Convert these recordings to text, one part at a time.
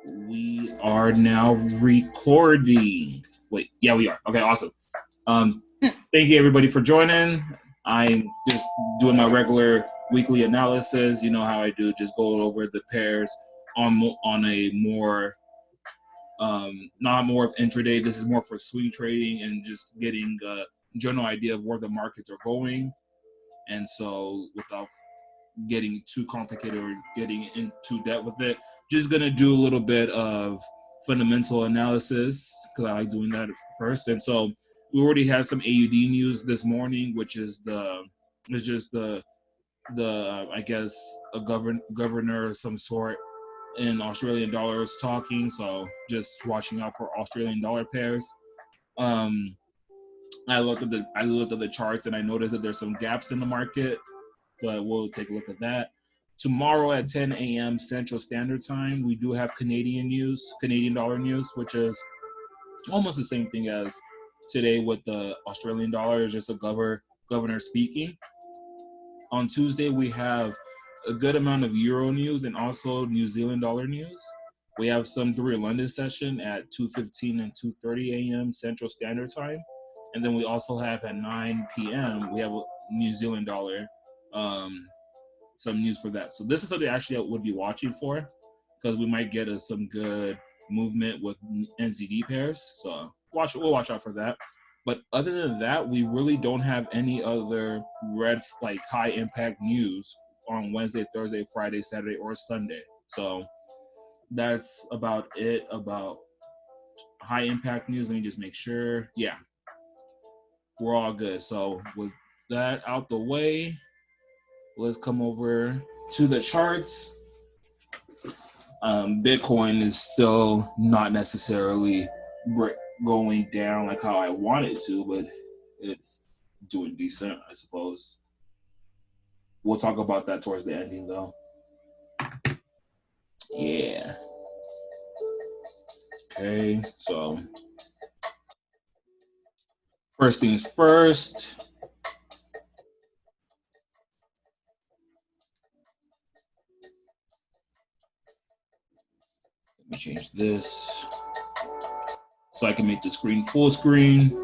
We are now recording. Wait, yeah, we are. Okay, awesome. Thank you everybody for joining. I'm just doing my regular weekly analysis. You know how I do, just go over the pairs on a more, not more of intraday. This is more for swing trading and just getting a general idea of where the markets are going. And so without getting too complicated or getting into depth with it, just gonna do a little bit of fundamental analysis because I like doing that first. And so we already had some AUD news this morning, which is just the I guess a governor of some sort in Australian dollars talking. So just watching out for Australian dollar pairs. I looked at the charts and I noticed that there's some gaps in the market, but we'll take a look at that. Tomorrow at 10 a.m. Central Standard Time, we do have Canadian dollar news, which is almost the same thing as today with the Australian dollar. It's just a governor speaking. On Tuesday, we have a good amount of Euro news and also New Zealand dollar news. We have some during London session at 2:15 and 2:30 a.m. Central Standard Time. And then we also have at 9 p.m., we have a New Zealand dollar, some news for that. So this is something actually I would be watching for because we might get some good movement with NZD pairs. So we'll watch out for that. But other than that, we really don't have any other high impact news on Wednesday, Thursday, Friday, Saturday, or Sunday. So that's about it about high impact news. Let me just make sure. Yeah, we're all good. So with that out the way, let's come over to the charts. Bitcoin is still not necessarily going down like how I want it to, but it's doing decent, I suppose. We'll talk about that towards the ending, though. Yeah. Okay, so first things first. Let me change this so I can make the screen full screen.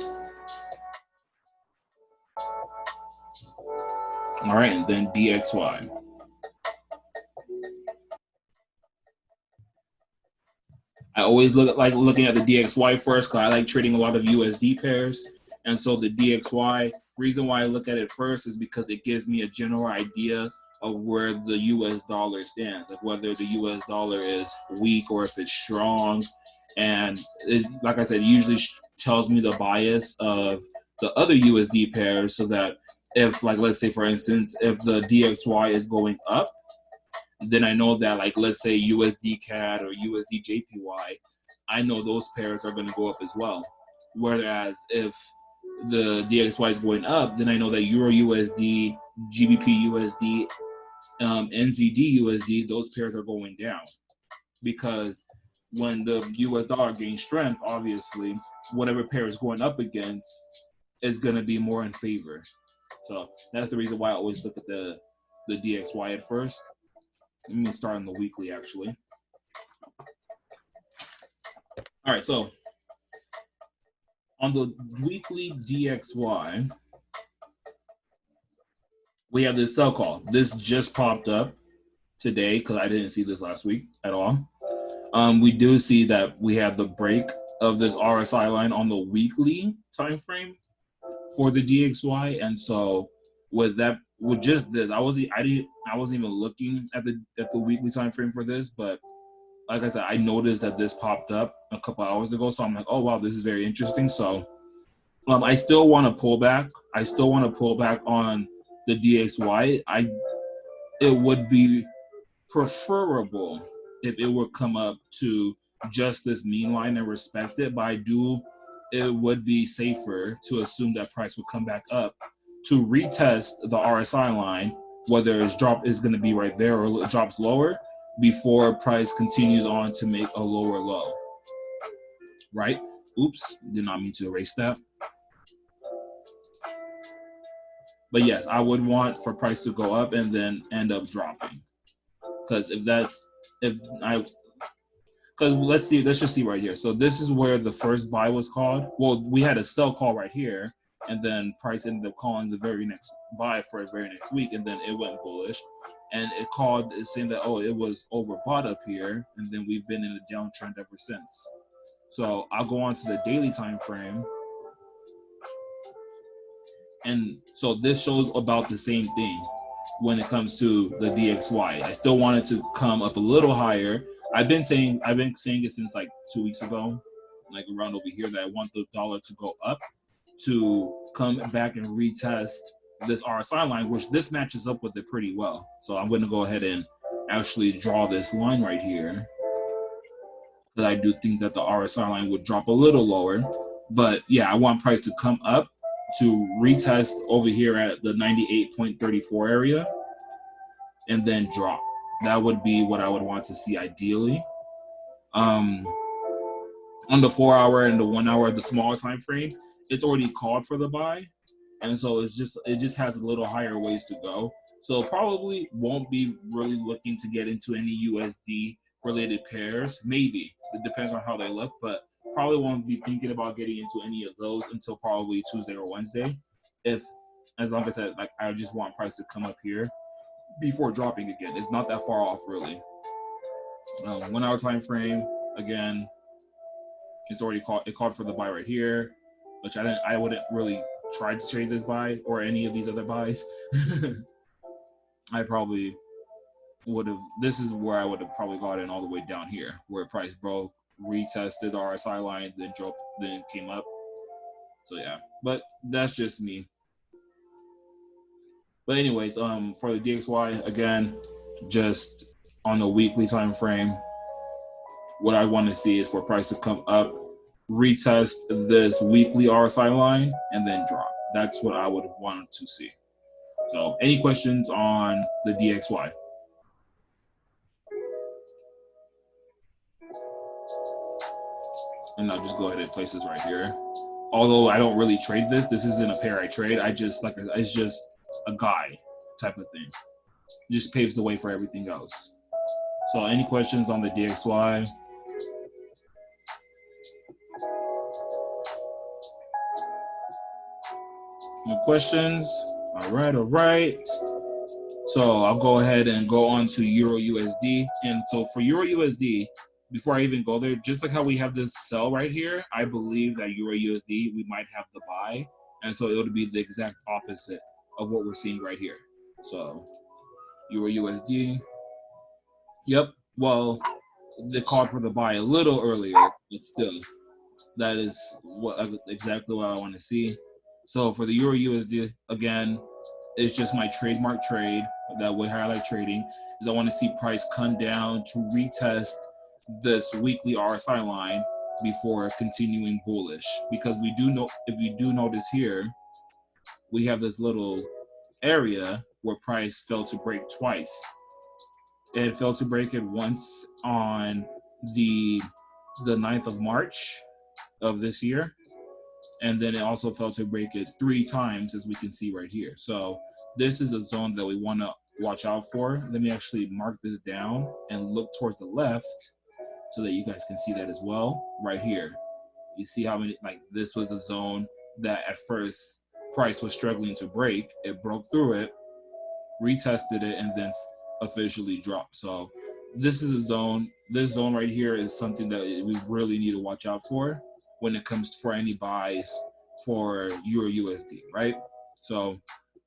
All right, and then DXY. I always looking at the DXY first because I like trading a lot of USD pairs. And so the DXY, reason why I look at it first is because it gives me a general idea of where the US dollar stands, like whether the US dollar is weak or if it's strong. And like I said, it usually tells me the bias of the other USD pairs so that if, like, let's say, for instance, if the DXY is going up, then I know that, like, let's say USDCAD or USDJPY, I know those pairs are going to go up as well. Whereas if the DXY is going up, then I know that EURUSD, GBPUSD, NZDUSD, those pairs are going down. Because when the US dollar gains strength, obviously, whatever pair is going up against is going to be more in favor. So that's the reason why I always look at the DXY at first. Let me start on the weekly, actually. All right, so on the weekly DXY, we have this sell call. This just popped up today because I didn't see this last week at all. We do see that we have the break of this RSI line on the weekly time frame for the DXY, and so with just this, I wasn't even looking at the weekly time frame for this, but like I said, I noticed that this popped up a couple hours ago, so I'm like, oh wow, this is very interesting. So I still want to pull back. I still want to pull back on the DXY. It would be preferable if it would come up to just this mean line and respect it, but it would be safer to assume that price would come back up to retest the RSI line, whether its drop is going to be right there or it drops lower before price continues on to make a lower low, right? Oops, did not mean to erase that. But yes, I would want for price to go up and then end up dropping. Because because let's just see right here. So this is where the first buy was called. Well, we had a sell call right here, and then price ended up calling the very next buy for the very next week, and then it went bullish, and it called saying that, oh, it was overbought up here, and then we've been in a downtrend ever since. So I'll go on to the daily time frame, and so this shows about the same thing when it comes to the DXY. I still want it to come up a little higher. I've been saying it since like 2 weeks ago, like around over here, that I want the dollar to go up to come back and retest this RSI line, which this matches up with it pretty well. So I'm going to go ahead and actually draw this line right here, because I do think that the RSI line would drop a little lower. But yeah, I want price to come up to retest over here at the 98.34 area and then drop. That would be what I would want to see ideally. On the 4 hour and the 1 hour, the smaller time frames, it's already called for the buy, and so it just has a little higher ways to go. So probably won't be really looking to get into any USD related pairs. Maybe it depends on how they look, but probably won't be thinking about getting into any of those until probably Tuesday or Wednesday. As long as I just want price to come up here before dropping again. It's not that far off, really. 1 hour time frame, again, it's already called for the buy right here, which I wouldn't really try to trade this buy or any of these other buys. I probably would have. This is where I would have probably got in all the way down here, where price broke, retested the RSI line, then dropped, then came up. So yeah, but that's just me. But anyways, for the DXY, again, just on the weekly time frame, what I want to see is for price to come up, retest this weekly RSI line, and then drop. That's what I would want to see. So any questions on the DXY? And I'll just go ahead and place this right here. Although I don't really trade this. This isn't a pair I trade. It's just a guide type of thing. It just paves the way for everything else. So any questions on the DXY? No questions? All right. So I'll go ahead and go on to EURUSD. And so for EURUSD, before I even go there, just like how we have this sell right here, I believe that EURUSD, we might have the buy. And so it would be the exact opposite of what we're seeing right here. So EURUSD. Yep. Well, they called for the buy a little earlier, but still, that is exactly what I want to see. So for the EURUSD, again, it's just my trademark trade that would highlight trading, is I want to see price come down to retest this weekly RSI line before continuing bullish. Because we do know, if you do notice here, we have this little area where price failed to break twice. It failed to break it once on the 9th of March of this year. And then it also failed to break it 3 times, as we can see right here. So this is a zone that we want to watch out for. Let me actually mark this down and look towards the left so that you guys can see that as well. Right here, you see how many, like, this was a zone that at first price was struggling to break. It broke through it, retested it, and then officially dropped. So this is a zone. This zone right here is something that we really need to watch out for when it comes for any buys for EURUSD, right? So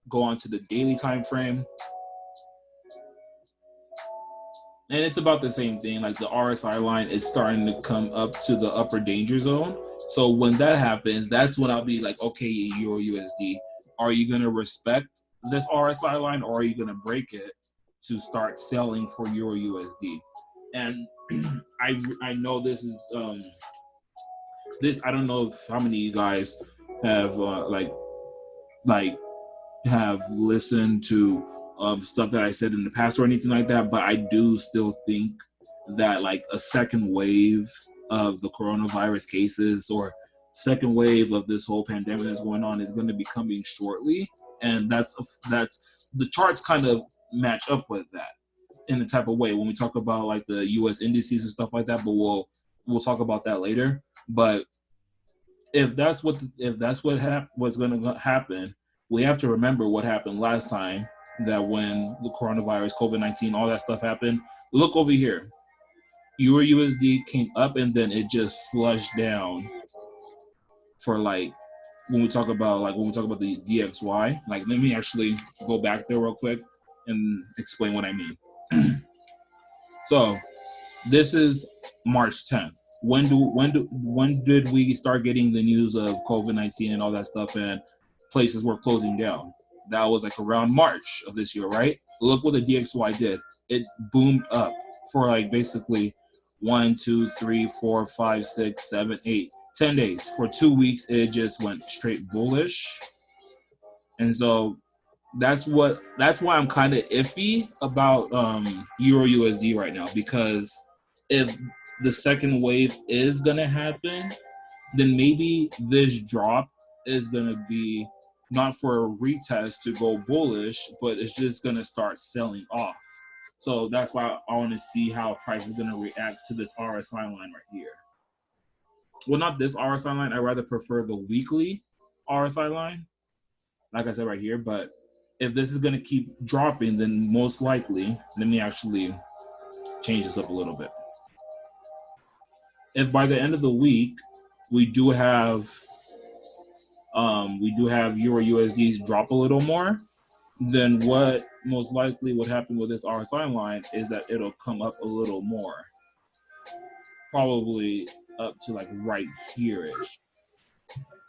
go on to the daily time frame. And it's about the same thing. Like the RSI line is starting to come up to the upper danger zone. So when that happens, that's when I'll be like, okay, EURUSD, are you going to respect this RSI line, or are you going to break it to start selling for EURUSD? And I know this is this. I don't know if how many of you guys have have listened to stuff that I said in the past or anything like that, but I do still think that like a second wave of the coronavirus cases or second wave of this whole pandemic that's going on is going to be coming shortly, and that's the charts kind of match up with that. in the type of way when we talk about like the U.S. indices and stuff like that. But we'll talk about that later. But if that's what was going to happen, we have to remember what happened last time, that when the coronavirus, COVID-19, all that stuff happened. Look over here. EURUSD came up and then it just flushed down for like when we talk about the DXY. Like, let me actually go back there real quick and explain what I mean. So this is March 10th. When did we start getting the news of COVID-19 and all that stuff and places were closing down? That was like around March of this year, right? Look what the DXY did. It boomed up for like basically 1, 2, 3, 4, 5, 6, 7, 8, 10 days. For 2 weeks, it just went straight bullish. And so that's why I'm kind of iffy about EURUSD right now, because if the second wave is gonna happen, then maybe this drop is gonna be not for a retest to go bullish, but it's just gonna start selling off. So that's why I want to see how price is gonna react to this RSI line right here. Well, not this RSI line. I rather prefer the weekly RSI line, like I said right here. But if this is gonna keep dropping, then most likely, let me actually change this up a little bit. If by the end of the week we do have EURUSDs drop a little more, then what most likely would happen with this RSI line is that it'll come up a little more, probably up to like right here-ish,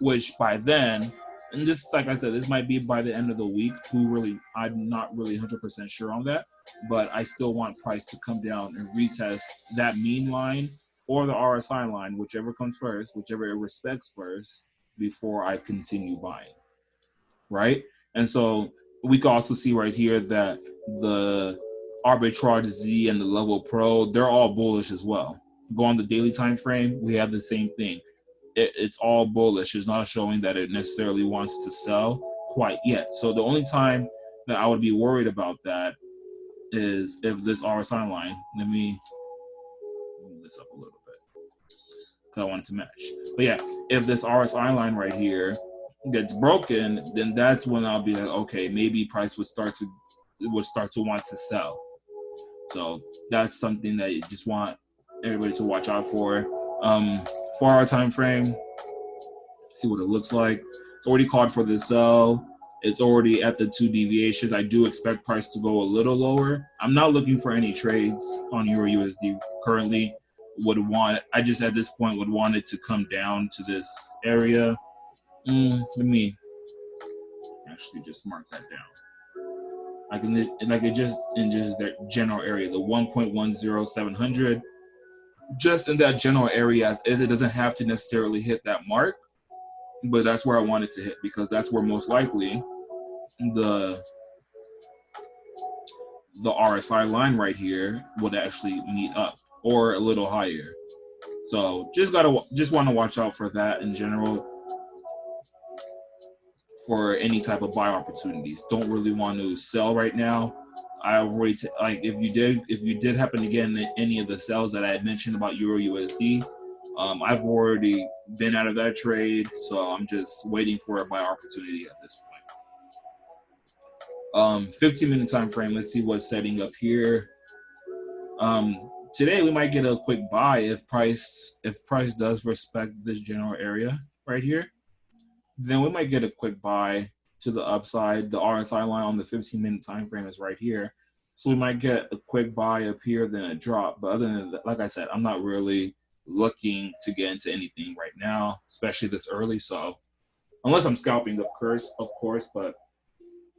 which by then, and this, like I said, this might be by the end of the week. I'm not really 100% sure on that, but I still want price to come down and retest that mean line or the RSI line, whichever comes first, whichever it respects first, before I continue buying, right? And so we can also see right here that the arbitrage Z and the level pro, they're all bullish as well. Go on the daily time frame, we have the same thing. It's all bullish. It's not showing that it necessarily wants to sell quite yet. So the only time that I would be worried about that is if this RSI line, let me move this up a little bit because I want it to match. But yeah, if this RSI line right here gets broken, then that's when I'll be like, okay, maybe price would start to want to sell. So that's something that you just want everybody to watch out for. 4-hour time frame, see what it looks like. It's already called for the sell. It's already at the 2 deviations. I do expect price to go a little lower. I'm not looking for any trades on EURUSD currently. I just at this point would want it to come down to this area. Let me actually just mark that down. I can just that general area, the 1.10700. Just in that general area as is. It doesn't have to necessarily hit that mark, but that's where I want it to hit, because that's where most likely the RSI line right here would actually meet up, or a little higher. So just want to watch out for that in general for any type of buy opportunities. Don't really want to sell right now. I've already like if you did happen to get in any of the sells that I had mentioned about EURUSD, I've already been out of that trade, so I'm just waiting for a buy opportunity at this point. 15-minute time frame. Let's see what's setting up here. Today we might get a quick buy if price does respect this general area right here. Then we might get a quick buy to the upside. The RSI line on the 15-minute time frame is right here, so we might get a quick buy up here, then a drop. But other than that, like I said, I'm not really looking to get into anything right now, especially this early. So unless I'm scalping, of course, but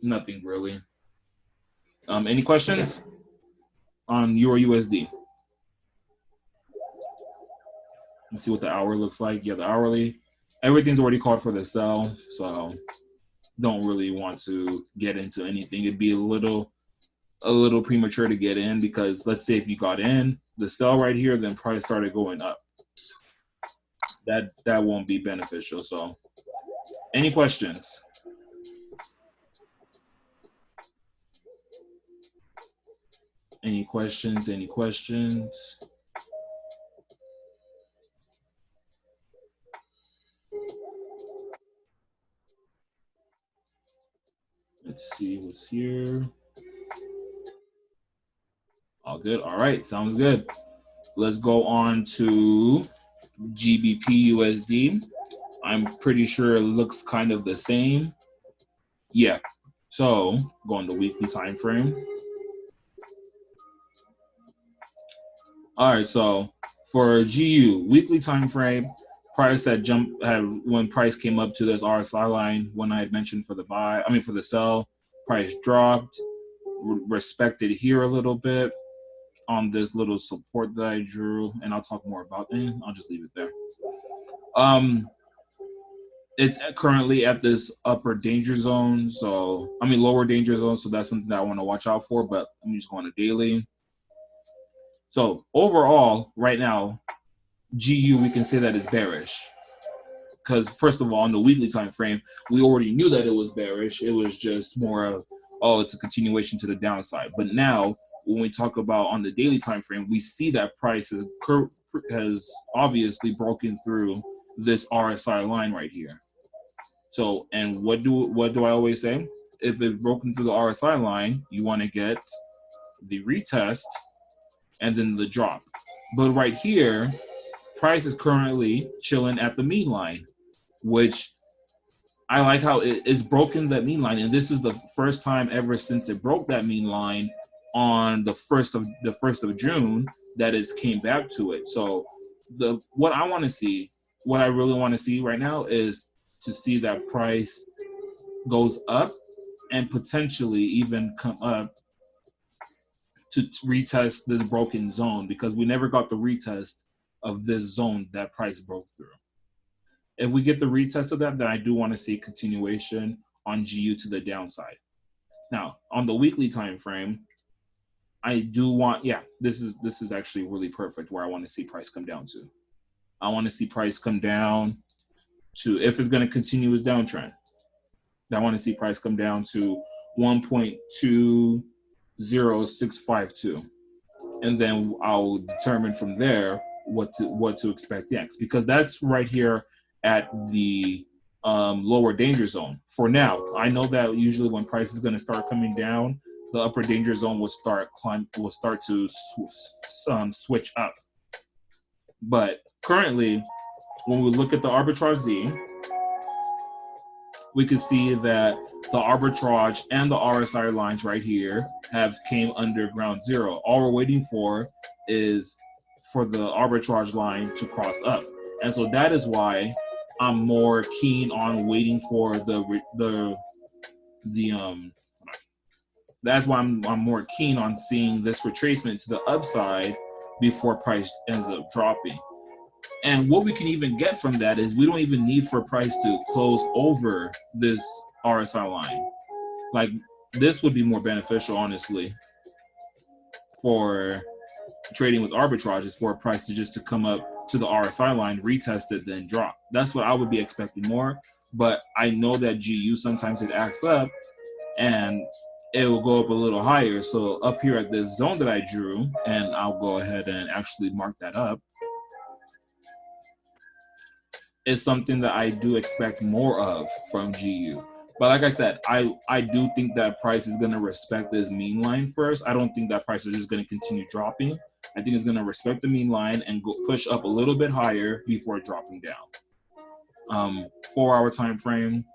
nothing really. Any questions on EURUSD? Let's see what the hour looks like. Yeah, the hourly, everything's already called for the sell, so don't really want to get into anything. It'd be a little premature to get in, because let's say if you got in the sell right here, then price started going up. That won't be beneficial. So any questions? Any questions? Any questions? Let's see what's here. All good. All right, sounds good. Let's go on to GBPUSD. I'm pretty sure it looks kind of the same. Yeah. So go on the weekly time frame. All right, so for GU weekly time frame, price that jumped when price came up to this RSI line when I had mentioned for the buy, for the sell, price dropped, respected here a little bit on this little support that I drew, and I'll talk more about it. I'll just leave it there. It's currently at this upper danger zone, so lower danger zone, so that's something that I want to watch out for, but I'm just going to daily. So overall, right now, GU, we can say that it's bearish. Because first of all, on the weekly time frame, we already knew that it was bearish. It was just more of, oh, it's a continuation to the downside. But now, when we talk about on the daily time frame, we see that price has obviously broken through this RSI line right here. So, and what do I always say? If it's broken through the RSI line, you want to get the retest and then the drop. But right here, price is currently chilling at the mean line, which I like how it's broken that mean line, and this is the first time ever since it broke that mean line on the first of June that it's came back to it. So what I really want to see right now is to see that price goes up and potentially even come up to retest the broken zone, because we never got the retest of this zone that price broke through. If we get the retest of that, then I do want to see continuation on GU to the downside. Now, on the weekly time frame, I do want, this is actually really perfect where I want to see price come down to. I want to see price come down to, if it's going to continue its downtrend, I want to see price come down to 1.20652, and then I'll determine from there what to expect next, because that's right here at the lower danger zone. For now, I know that usually when price is going to start coming down, the upper danger zone will start to switch up. But currently, when we look at the arbitrage Z, we can see that the arbitrage and the RSI lines right here have came under ground zero. All we're waiting for is for the arbitrage line to cross up. And so that is why I'm more keen on waiting for that's why I'm more keen on seeing this retracement to the upside before price ends up dropping. And what we can even get from that is we don't even need for price to close over this RSI line. Like, this would be more beneficial, honestly, for trading with arbitrage, is for a price to come up to the RSI line, retest it, then drop. That's what I would be expecting more. But I know that GU, sometimes it acts up and it will go up a little higher. So up here at this zone that I drew, and I'll go ahead and actually mark that up, is something that I do expect more of from GU. But like I said, I do think that price is going to respect this mean line first. I don't think that price is just going to continue dropping. I think it's going to respect the mean line and go push up a little bit higher before dropping down. 4-hour time frame,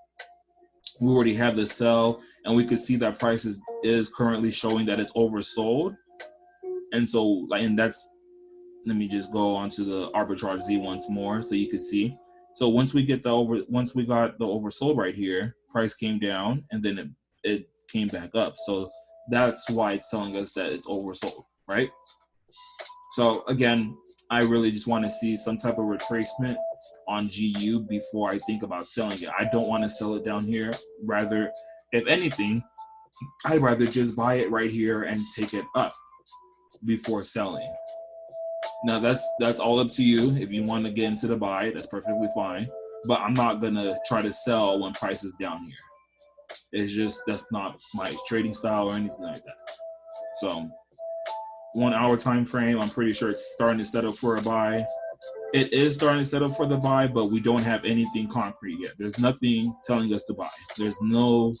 we already have the sell, and we could see that price is currently showing that it's oversold. And so, let me just go on to the arbitrage Z once more so you can see. So once we got the oversold right here, price came down and then it came back up. So that's why it's telling us that it's oversold, right? So again, I really just want to see some type of retracement on GU before I think about selling it. I don't want to sell it down here. Rather, if anything, I'd rather just buy it right here and take it up before selling. Now that's all up to you. If you want to get into the buy, that's perfectly fine. But I'm not gonna try to sell when price is down here. It's just, that's not my trading style or anything like that. So 1 hour time frame, I'm pretty sure it's starting to set up for a buy. It is starting to set up for the buy, but we don't have anything concrete yet. There's nothing telling us to buy. There's no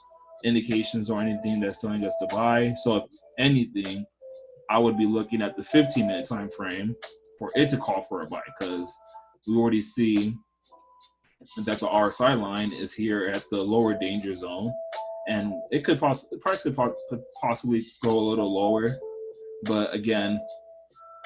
indications or anything that's telling us to buy. So if anything, I would be looking at the 15-minute time frame for it to call for a buy, because we already see that the RSI line is here at the lower danger zone, and it could possibly, price could possibly go a little lower. But again,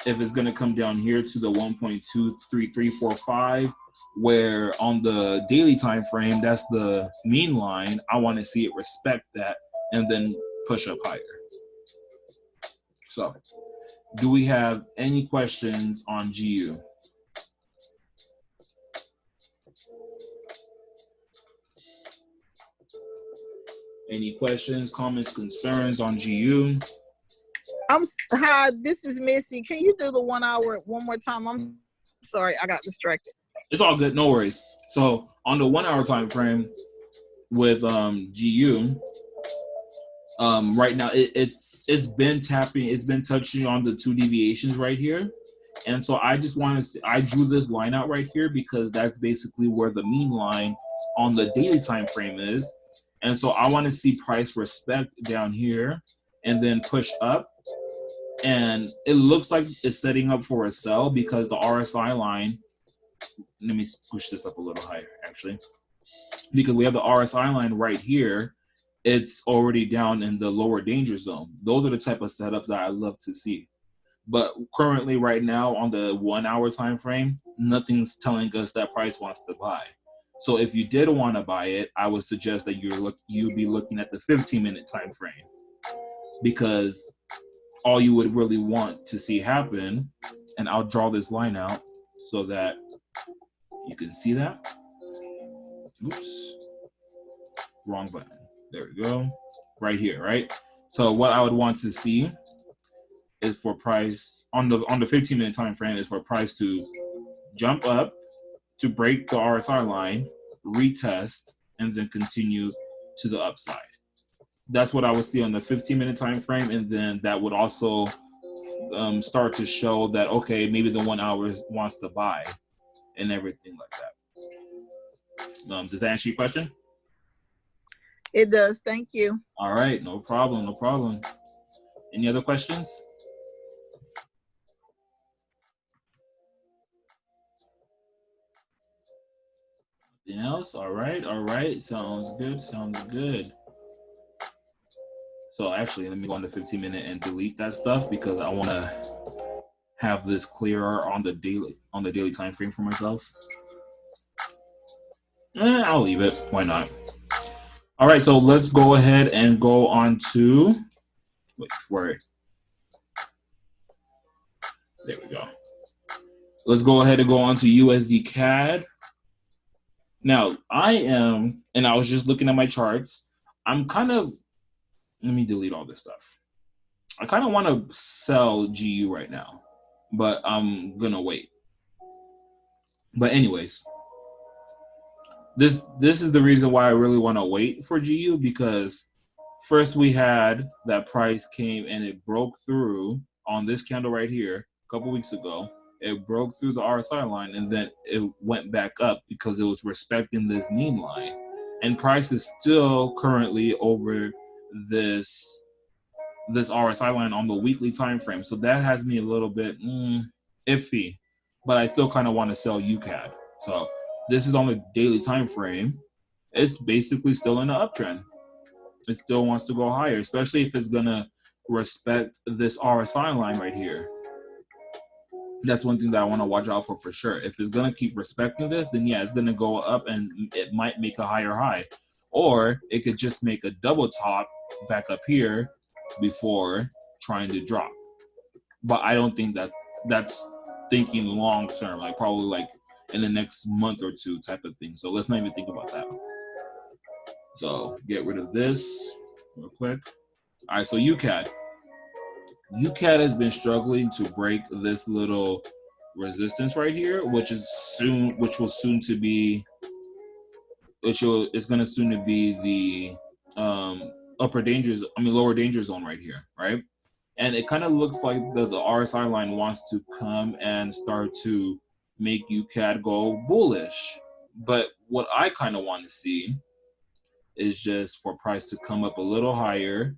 if it's going to come down here to the 1.23345, where on the daily time frame, that's the mean line, I want to see it respect that and then push up higher. So, do we have any questions on GU? Any questions, comments, concerns on GU? Hi, this is Missy. Can you do the 1 hour one more time? I'm sorry, I got distracted. It's all good, no worries. So on the 1 hour time frame with GU, right now it's been tapping, it's been touching on the 2 deviations right here. And so I just wanted to, I drew this line out right here because that's basically where the mean line on the daily time frame is. And so I want to see price respect down here and then push up. And it looks like it's setting up for a sell because the RSI line, let me push this up a little higher actually, because we have the RSI line right here. It's already down in the lower danger zone. Those are the type of setups that I love to see. But currently right now on the 1 hour time frame, nothing's telling us that price wants to buy. So if you did want to buy it, I would suggest that you'd be looking at the 15-minute time frame, because all you would really want to see happen, and I'll draw this line out so that you can see that. Oops, wrong button. There we go, right here, right? So what I would want to see is for price on the 15-minute time frame is for price to jump up to break the RSI line, retest, and then continue to the upside. That's what I would see on the 15-minute time frame, and then that would also start to show that, okay, maybe the 1 hour wants to buy and everything like that. Does that answer your question? It does. Thank you. All right, no problem, no problem. Any other questions? Anything else? All right, sounds good, sounds good. So actually, let me go on the 15-minute and delete that stuff because I want to have this clearer on the daily time frame for myself. I'll leave it. Why not? All right, so let's go ahead and go on to, wait for it. There we go. Let's go ahead and go on to USDCAD. Now, and I was just looking at my charts. I'm kind of, let me delete all this stuff. I kind of want to sell GU right now, but I'm going to wait. But anyways, this is the reason why I really want to wait for GU, because first we had that price came and it broke through on this candle right here a couple weeks ago. It broke through the RSI line and then it went back up because it was respecting this mean line. And price is still currently over this RSI line on the weekly time frame. So that has me a little bit iffy, but I still kind of want to sell UCAD. So this is on the daily time frame. It's basically still in the uptrend. It still wants to go higher, especially if it's gonna respect this RSI line right here. That's one thing that I want to watch out for sure. If it's gonna keep respecting this, then yeah, it's gonna go up and it might make a higher high, or it could just make a double top back up here before trying to drop. But I don't think that's thinking long term, like probably like in the next month or two type of thing. So let's not even think about that. So get rid of this real quick. All right, so UCAD. UCAD has been struggling to break this little resistance right here, which is going to soon to be the lower danger zone right here, right? And it kind of looks like the RSI line wants to come and start to make UCAD go bullish. But what I kind of want to see is just for price to come up a little higher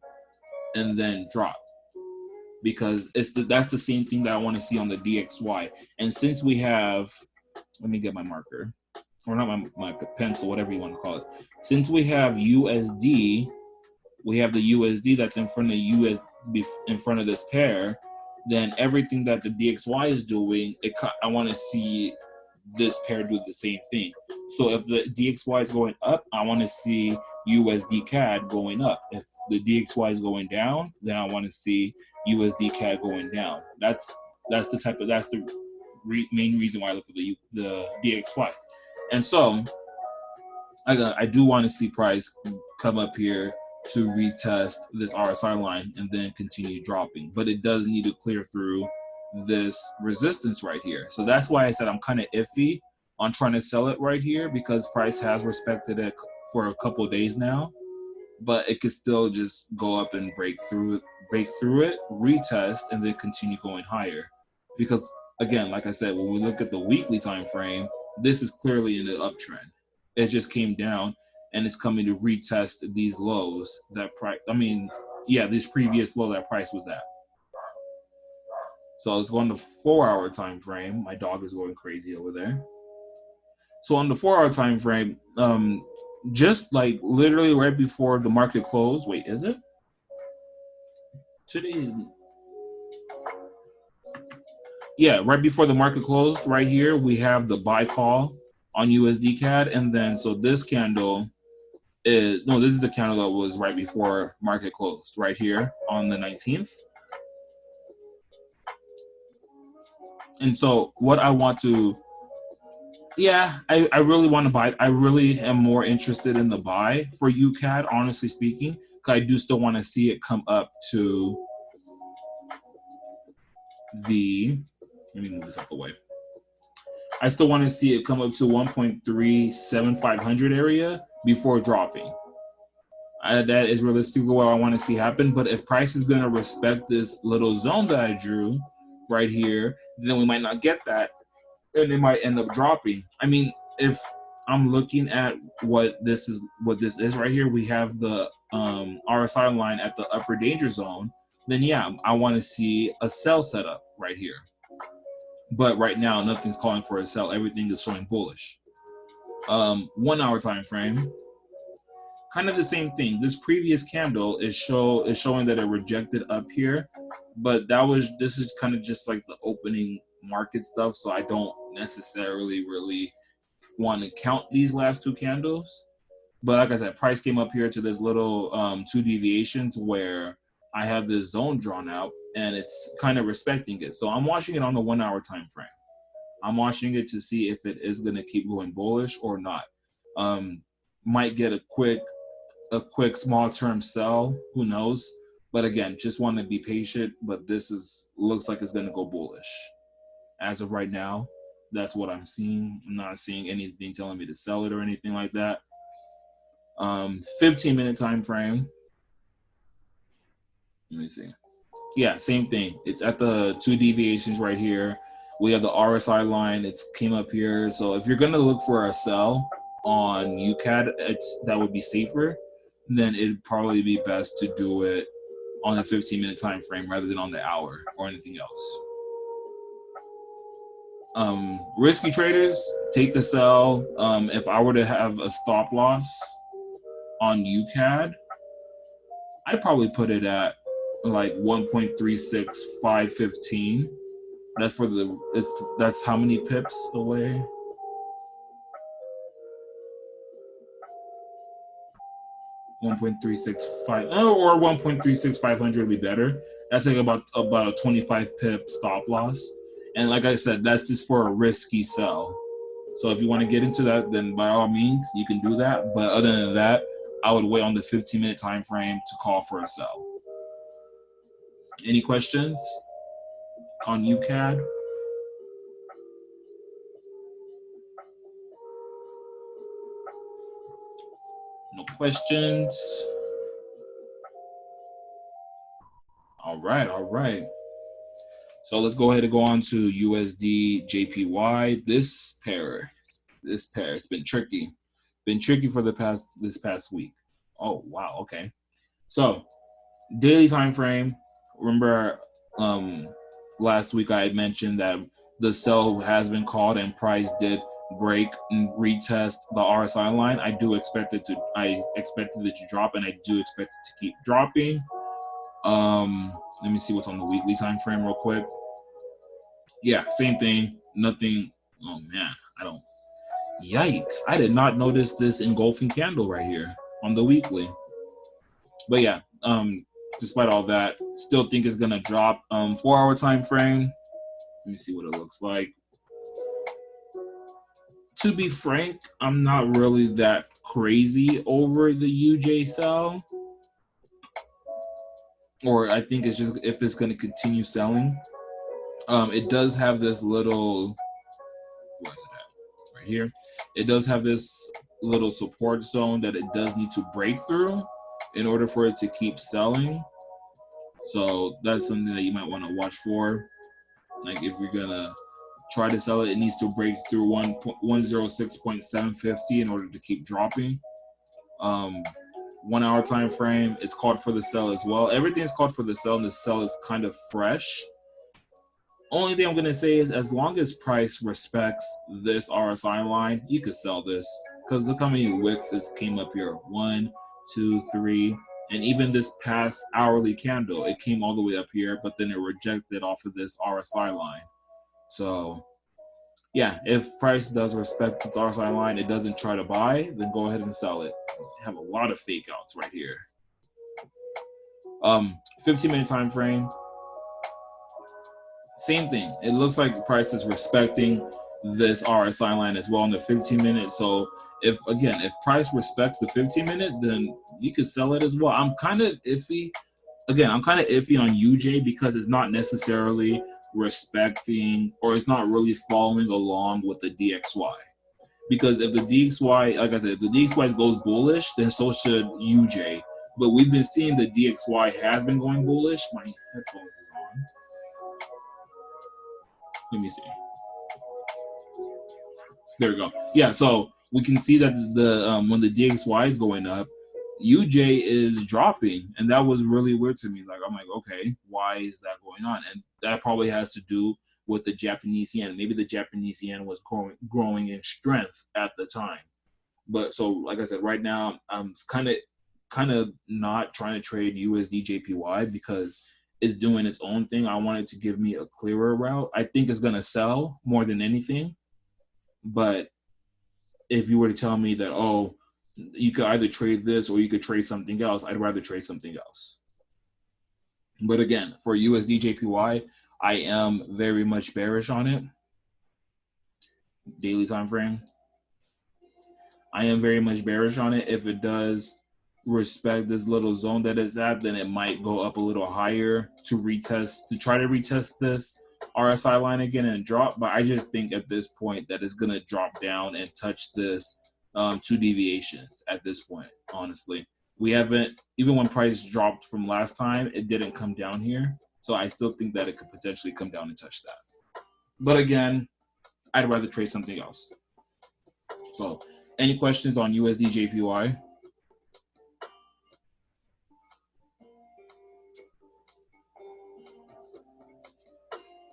and then drop, because that's the same thing that I want to see on the DXY. And since we have, let me get my marker, or not my pencil, whatever you want to call it. Since we have USD, we have the USD that's in front of in front of this pair, then everything that the DXY is doing, I want to see this pair do the same thing. So if the DXY is going up, I want to see USDCAD going up. If the DXY is going down, then I want to see USDCAD going down. That's the main reason why I look at the DXY. And so I do want to see price come up here to retest this RSI line and then continue dropping, but it does need to clear through this resistance right here. So that's why I said I'm kind of iffy on trying to sell it right here, because price has respected it for a couple of days now, but it could still just go up and break through it, retest, and then continue going higher. Because again, like I said, when we look at the weekly time frame, this is clearly in the uptrend. It just came down and it's coming to retest these lows that this previous low that price was at. So let's go on the 4-hour time frame. My dog is going crazy over there. So on the 4-hour time frame, just like literally right before the market closed. Wait, is it? Yeah, right before the market closed, right here we have the buy call on USDCAD, and then so this candle this is the candle that was right before market closed, right here on the 19th. And so what I want to, I really want to buy. I really am more interested in the buy for UCAD, honestly speaking, because I do still want to see it come up to let me move this out the way. I still want to see it come up to 1.37500 area before dropping. That is realistically what I want to see happen. But if price is going to respect this little zone that I drew right here, then we might not get that, and it might end up dropping. I mean, if I'm looking at what this is right here, we have the RSI line at the upper danger zone, then yeah, I want to see a sell setup right here. But right now, nothing's calling for a sell. Everything is showing bullish. 1-hour time frame, kind of the same thing. This previous candle is showing that it rejected up here, but this is kind of just like the opening market stuff. So I don't necessarily really want to count these last two candles. But like I said, price came up here to this little 2 deviations where I have this zone drawn out, and it's kind of respecting it. So I'm watching it on the 1-hour time frame. I'm watching it to see if it is going to keep going bullish or not. Might get a quick small term sell, who knows? But again, just want to be patient. But this looks like it's going to go bullish. As of right now, that's what I'm seeing. I'm not seeing anything telling me to sell it or anything like that. 15-minute time frame. Let me see. Yeah, same thing. It's at the 2 deviations right here. We have the RSI line. It's came up here. So if you're going to look for a sell on UCAD, that would be safer. Then it'd probably be best to do it on a 15-minute time frame rather than on the hour or anything else. Risky traders, take the sell. If I were to have a stop loss on UCAD, I'd probably put it at like 1.36515. That's how many pips away? $1.365 or 1.36500 would be better. That's like about a 25 pip stop loss. And like I said, that's just for a risky sell. So if you want to get into that, then by all means you can do that. But other than that, I would wait on the 15-minute time frame to call for a sell. Any questions on UCAD? No questions. All All right, all right. So let's go ahead and go on to USDJPY. This pair, it's been tricky. Been tricky for this past week. Oh, wow, okay. So daily time frame. Remember last week I had mentioned that the sell has been called and price did break and retest the RSI line. I expected it to drop, and I do expect it to keep dropping. Let me see what's on the weekly time frame real quick. Yeah, same thing. Nothing. Oh man, yikes. I did not notice this engulfing candle right here on the weekly. But yeah, despite all that, still think it's gonna drop. 4-hour time frame. Let me see what it looks like. To be frank, I'm not really that crazy over the UJ sell. Or I think it's just if it's gonna continue selling. It does have this little, where is it at? Right here. It does have this little support zone that it does need to break through in order for it to keep selling. So that's something that you might want to watch for. Like if you're gonna try to sell it, it needs to break through 106.750 in order to keep dropping. 1 hour time frame, it's called for the sell as well. Everything's called for the sell, and the sell is kind of fresh. Only thing I'm gonna say is as long as price respects this RSI line, you could sell this. Because look how many wicks it came up here. 1, 2, 3, and even this past hourly candle, it came all the way up here, but then it rejected off of this RSI line. So yeah, if price does respect its RSI line, it doesn't try to buy, then go ahead and sell it. You have a lot of fake outs right here. 15-minute time frame. Same thing. It looks like price is respecting this RSI line as well in the 15-minute. So if price respects the 15-minute, then you could sell it as well. I'm kind of iffy. Again, I'm kind of iffy on UJ because it's not necessarily respecting, or it's not really following along with the DXY. Because if the DXY, like I said, if the DXY goes bullish, then so should UJ. But we've been seeing the DXY has been going bullish. My headphones is on. Let me see. There we go. Yeah, so we can see that the when the DXY is going up, UJ is dropping, and that was really weird to me. Like, I'm like, okay, why is that going on? And that probably has to do with the Japanese yen. Maybe the Japanese yen was growing in strength at the time. But so, like I said, right now I'm kind of not trying to trade USDJPY because it's doing its own thing. I want it to give me a clearer route. I think it's gonna sell more than anything. But if you were to tell me that, oh, you could either trade this or you could trade something else, I'd rather trade something else. But again, for USDJPY, I am very much bearish on it. Daily time frame. I am very much bearish on it. If it does respect this little zone that it's at, then it might go up a little higher to try to retest this RSI line again and drop. But I just think at this point that it's going to drop down and touch this 2 deviations at this point. Honestly, we haven't, even when price dropped from last time, it didn't come down here. So I still think that it could potentially come down and touch that. But again, I'd rather trade something else. So any questions on USDJPY?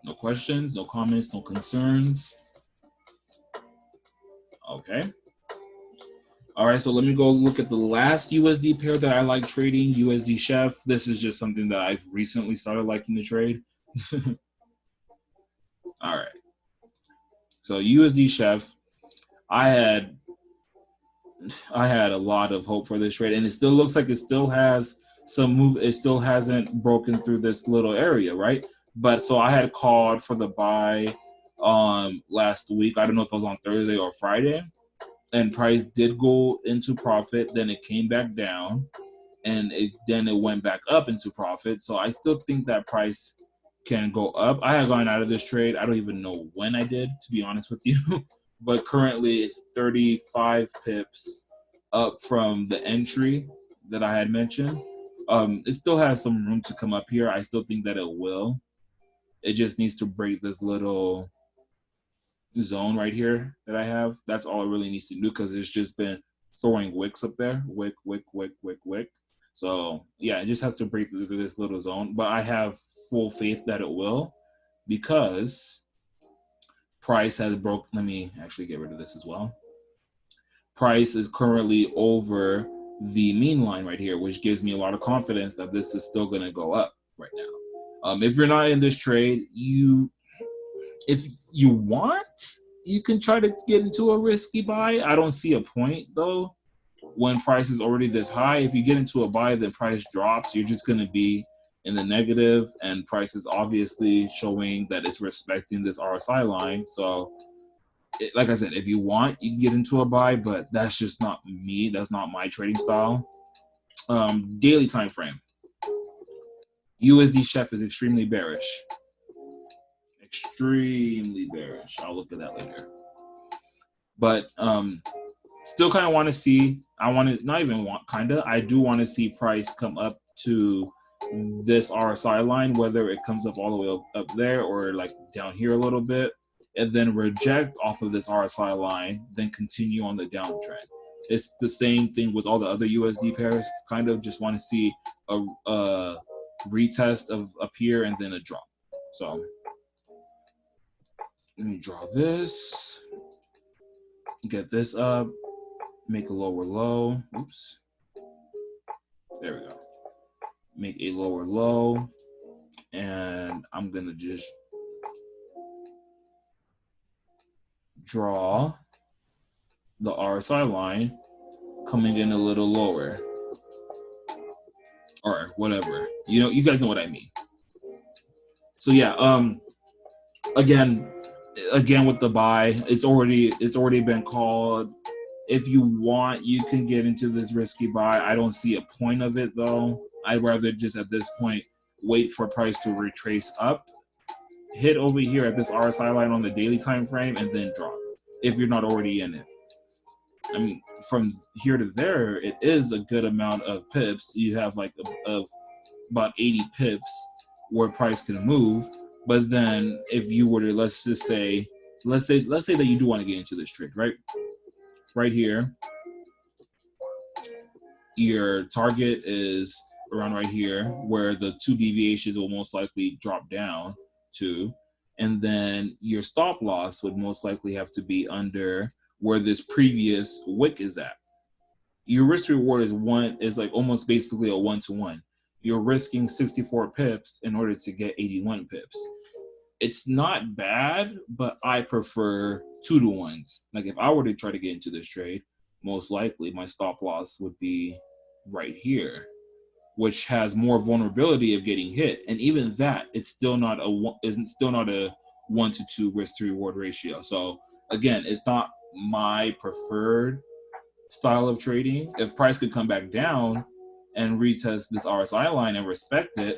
No questions, no comments, no concerns. Okay. All right, so let me go look at the last USD pair that I like trading, USDCHF. This is just something that I've recently started liking to trade. All right. So USDCHF, I had a lot of hope for this trade, and it still looks like it still has some move. It still hasn't broken through this little area, right? But so I had called for the buy last week. I don't know if it was on Thursday or Friday. And price did go into profit, then it came back down, and then it went back up into profit. So I still think that price can go up. I had gone out of this trade. I don't even know when I did, to be honest with you. But currently it's 35 pips up from the entry that I had mentioned. It still has some room to come up here. I still think that it will. It just needs to break this little zone right here that I have. That's all it really needs to do, because it's just been throwing wicks up there. Wick, wick, wick, wick, wick. So yeah, it just has to break through this little zone. But I have full faith that it will, because price has broke. Let me actually get rid of this as well. Price is currently over the mean line right here, which gives me a lot of confidence that this is still going to go up right now. If you're not in this trade, if you want, you can try to get into a risky buy. I don't see a point though when price is already this high. If you get into a buy, then price drops, you're just going to be in the negative, and price is obviously showing that it's respecting this RSI line. So like I said, if you want, you can get into a buy, but that's just not me. That's not my trading style. Daily time frame. USDCHF is extremely bearish. Extremely bearish. I'll look at that later. But still kind of want to see, I do want to see price come up to this RSI line, whether it comes up all the way up there or like down here a little bit, and then reject off of this RSI line, then continue on the downtrend. It's the same thing with all the other USD pairs. Kind of just want to see a retest of up here and then a drop. So let me draw this, get this up, make a lower low. Oops. There we go. Make a lower low, and I'm gonna just draw the RSI line coming in a little lower, or whatever. You guys know what I mean. So yeah, again with the buy, it's already been called. If you want, you can get into this risky buy. I don't see a point of it though. I'd rather just at this point wait for price to retrace up, hit over here at this RSI line on the daily time frame, and then drop if you're not already in it. I mean, from here to there, it is a good amount of pips. You have like about 80 pips where price can move. But then if you were to, let's say that you do want to get into this trade, right? Right here, your target is around right here, where the 2 deviations will most likely drop down to, and then your stop loss would most likely have to be under where this previous wick is at. Your risk reward is like almost basically a 1-to-1. You're risking 64 pips in order to get 81 pips. It's not bad, but I prefer 2-to-1s. Like if I were to try to get into this trade, most likely my stop loss would be right here, which has more vulnerability of getting hit. And even that, it's still not a 1-to-2 risk to reward ratio. So again, it's not my preferred style of trading. If price could come back down and retest this RSI line and respect it,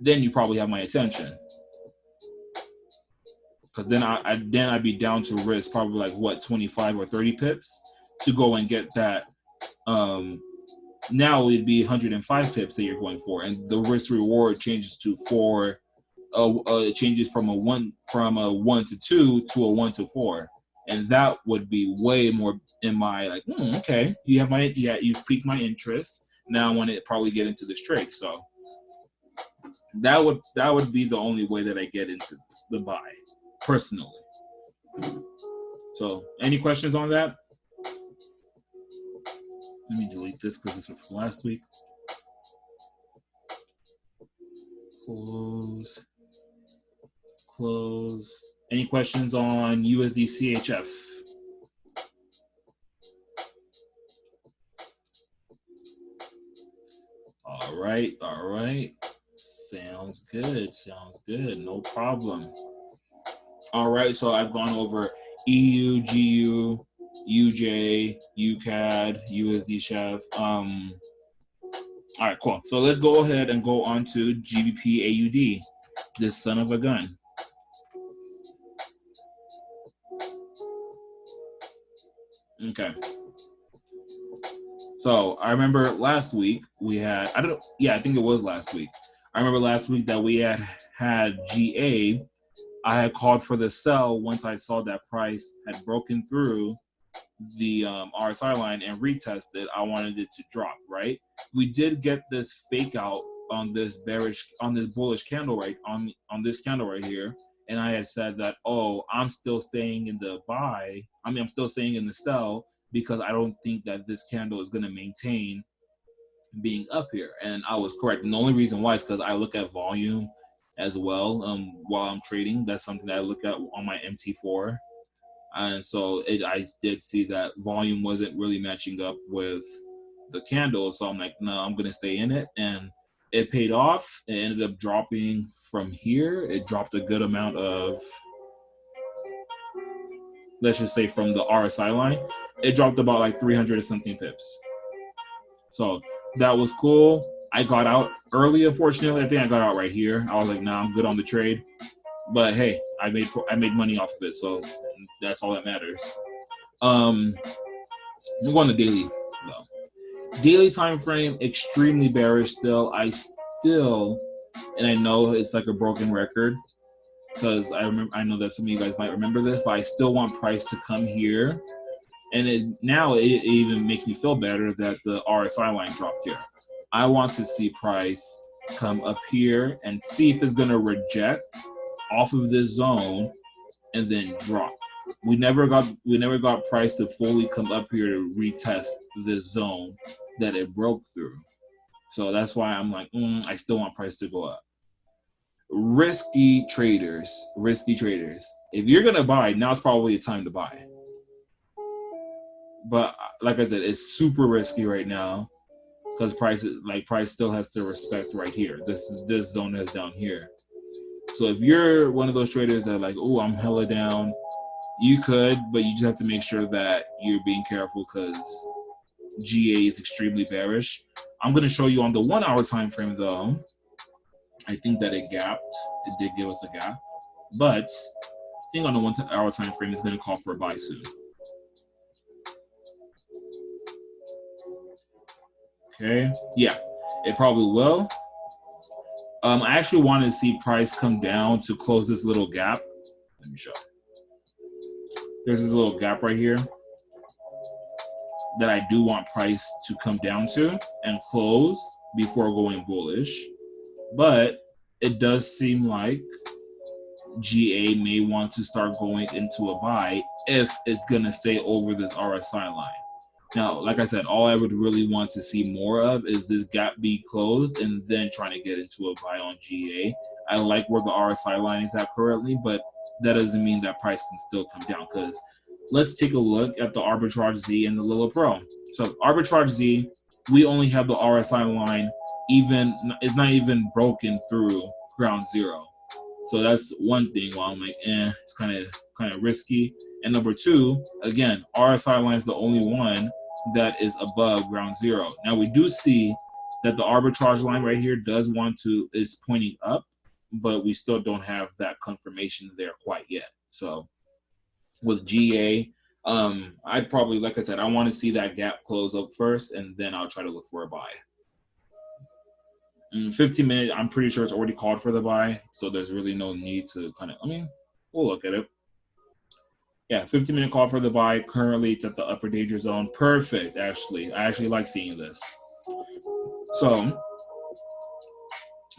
then you probably have my attention. Because then I'd be down to risk probably like what, 25 or 30 pips to go and get that. Now it'd be 105 pips that you're going for, and the risk reward changes to it changes from a 1-to-2 to a 1-to-4, and that would be way more in my like, okay, you've piqued my interest. Now I want to probably get into this trade. So that would be the only way that I get into the buy personally. So any questions on that? Let me delete this because this was from last week. Close. Any questions on USDCHF? All right. Sounds good. No problem. All right, so I've gone over EU, GU, UJ, UCAD, USDCHF. All right, cool. So let's go ahead and go on to GBPAUD, this son of a gun. Okay. So I remember last week we had, I think it was last week. I remember last week that we had GA. I had called for the sell once I saw that price had broken through the RSI line and retested. I wanted it to drop, right? We did get this fake out on this bullish candle on this candle right here. And I had said that, oh, I'm still staying in the buy. I'm still staying in the sell because I don't think that this candle is going to maintain being up here. And I was correct. And the only reason why is because I look at volume as well while I'm trading. That's something that I look at on my MT4. And so I did see that volume wasn't really matching up with the candle. So I'm like, no, I'm going to stay in it. And it paid off. It ended up dropping from here. It dropped a good amount of, let's just say from the RSI line, it dropped about like 300 or something pips. So that was cool. I got out early, unfortunately. I think I got out right here. I was like, nah, I'm good on the trade. But hey, I made money off of it, so that's all that matters. I'm going to daily though. Daily time frame, extremely bearish still. And I know it's like a broken record because I know that some of you guys might remember this, but I still want price to come here. And now it even makes me feel better that the RSI line dropped here. I want to see price come up here and see if it's going to reject off of this zone and then drop. We never got price to fully come up here to retest this zone that it broke through. So that's why I'm like, I still want price to go up. Risky traders. If you're going to buy, now's probably the time to buy. But like I said, it's super risky right now because price still has to respect right here. This zone is down here. So if you're one of those traders that are like, oh, I'm hella down, you could, but you just have to make sure that you're being careful because GA is extremely bearish. I'm going to show you on the 1 hour time frame though. I think that it gapped. It did give us a gap, but I think on the 1 hour time frame it's going to call for a buy soon. Okay, yeah, it probably will. I actually want to see price come down to close this little gap. Let me show. There's this little gap right here that I do want price to come down to and close before going bullish. But it does seem like GA may want to start going into a buy if it's going to stay over this RSI line. Now, like I said, all I would really want to see more of is this gap be closed and then trying to get into a buy on GA. I like where the RSI line is at currently, but that doesn't mean that price can still come down because let's take a look at the Arbitrage Z and the Lilla Pro. So Arbitrage Z, we only have the RSI line it's not even broken through ground zero. So that's one thing why I'm like, it's kind of risky. And number two, again, RSI line is the only one that is above ground zero. Now we do see that the arbitrage line right here is pointing up, but we still don't have that confirmation there quite yet. So with GA, I'd probably, like I said, I want to see that gap close up first, and then I'll try to look for a buy. 15 minute, I'm pretty sure it's already called for the buy, so there's really no need to we'll look at it. Yeah, 15-minute call for the buy. Currently, it's at the upper danger zone. Perfect, actually. I actually like seeing this. So,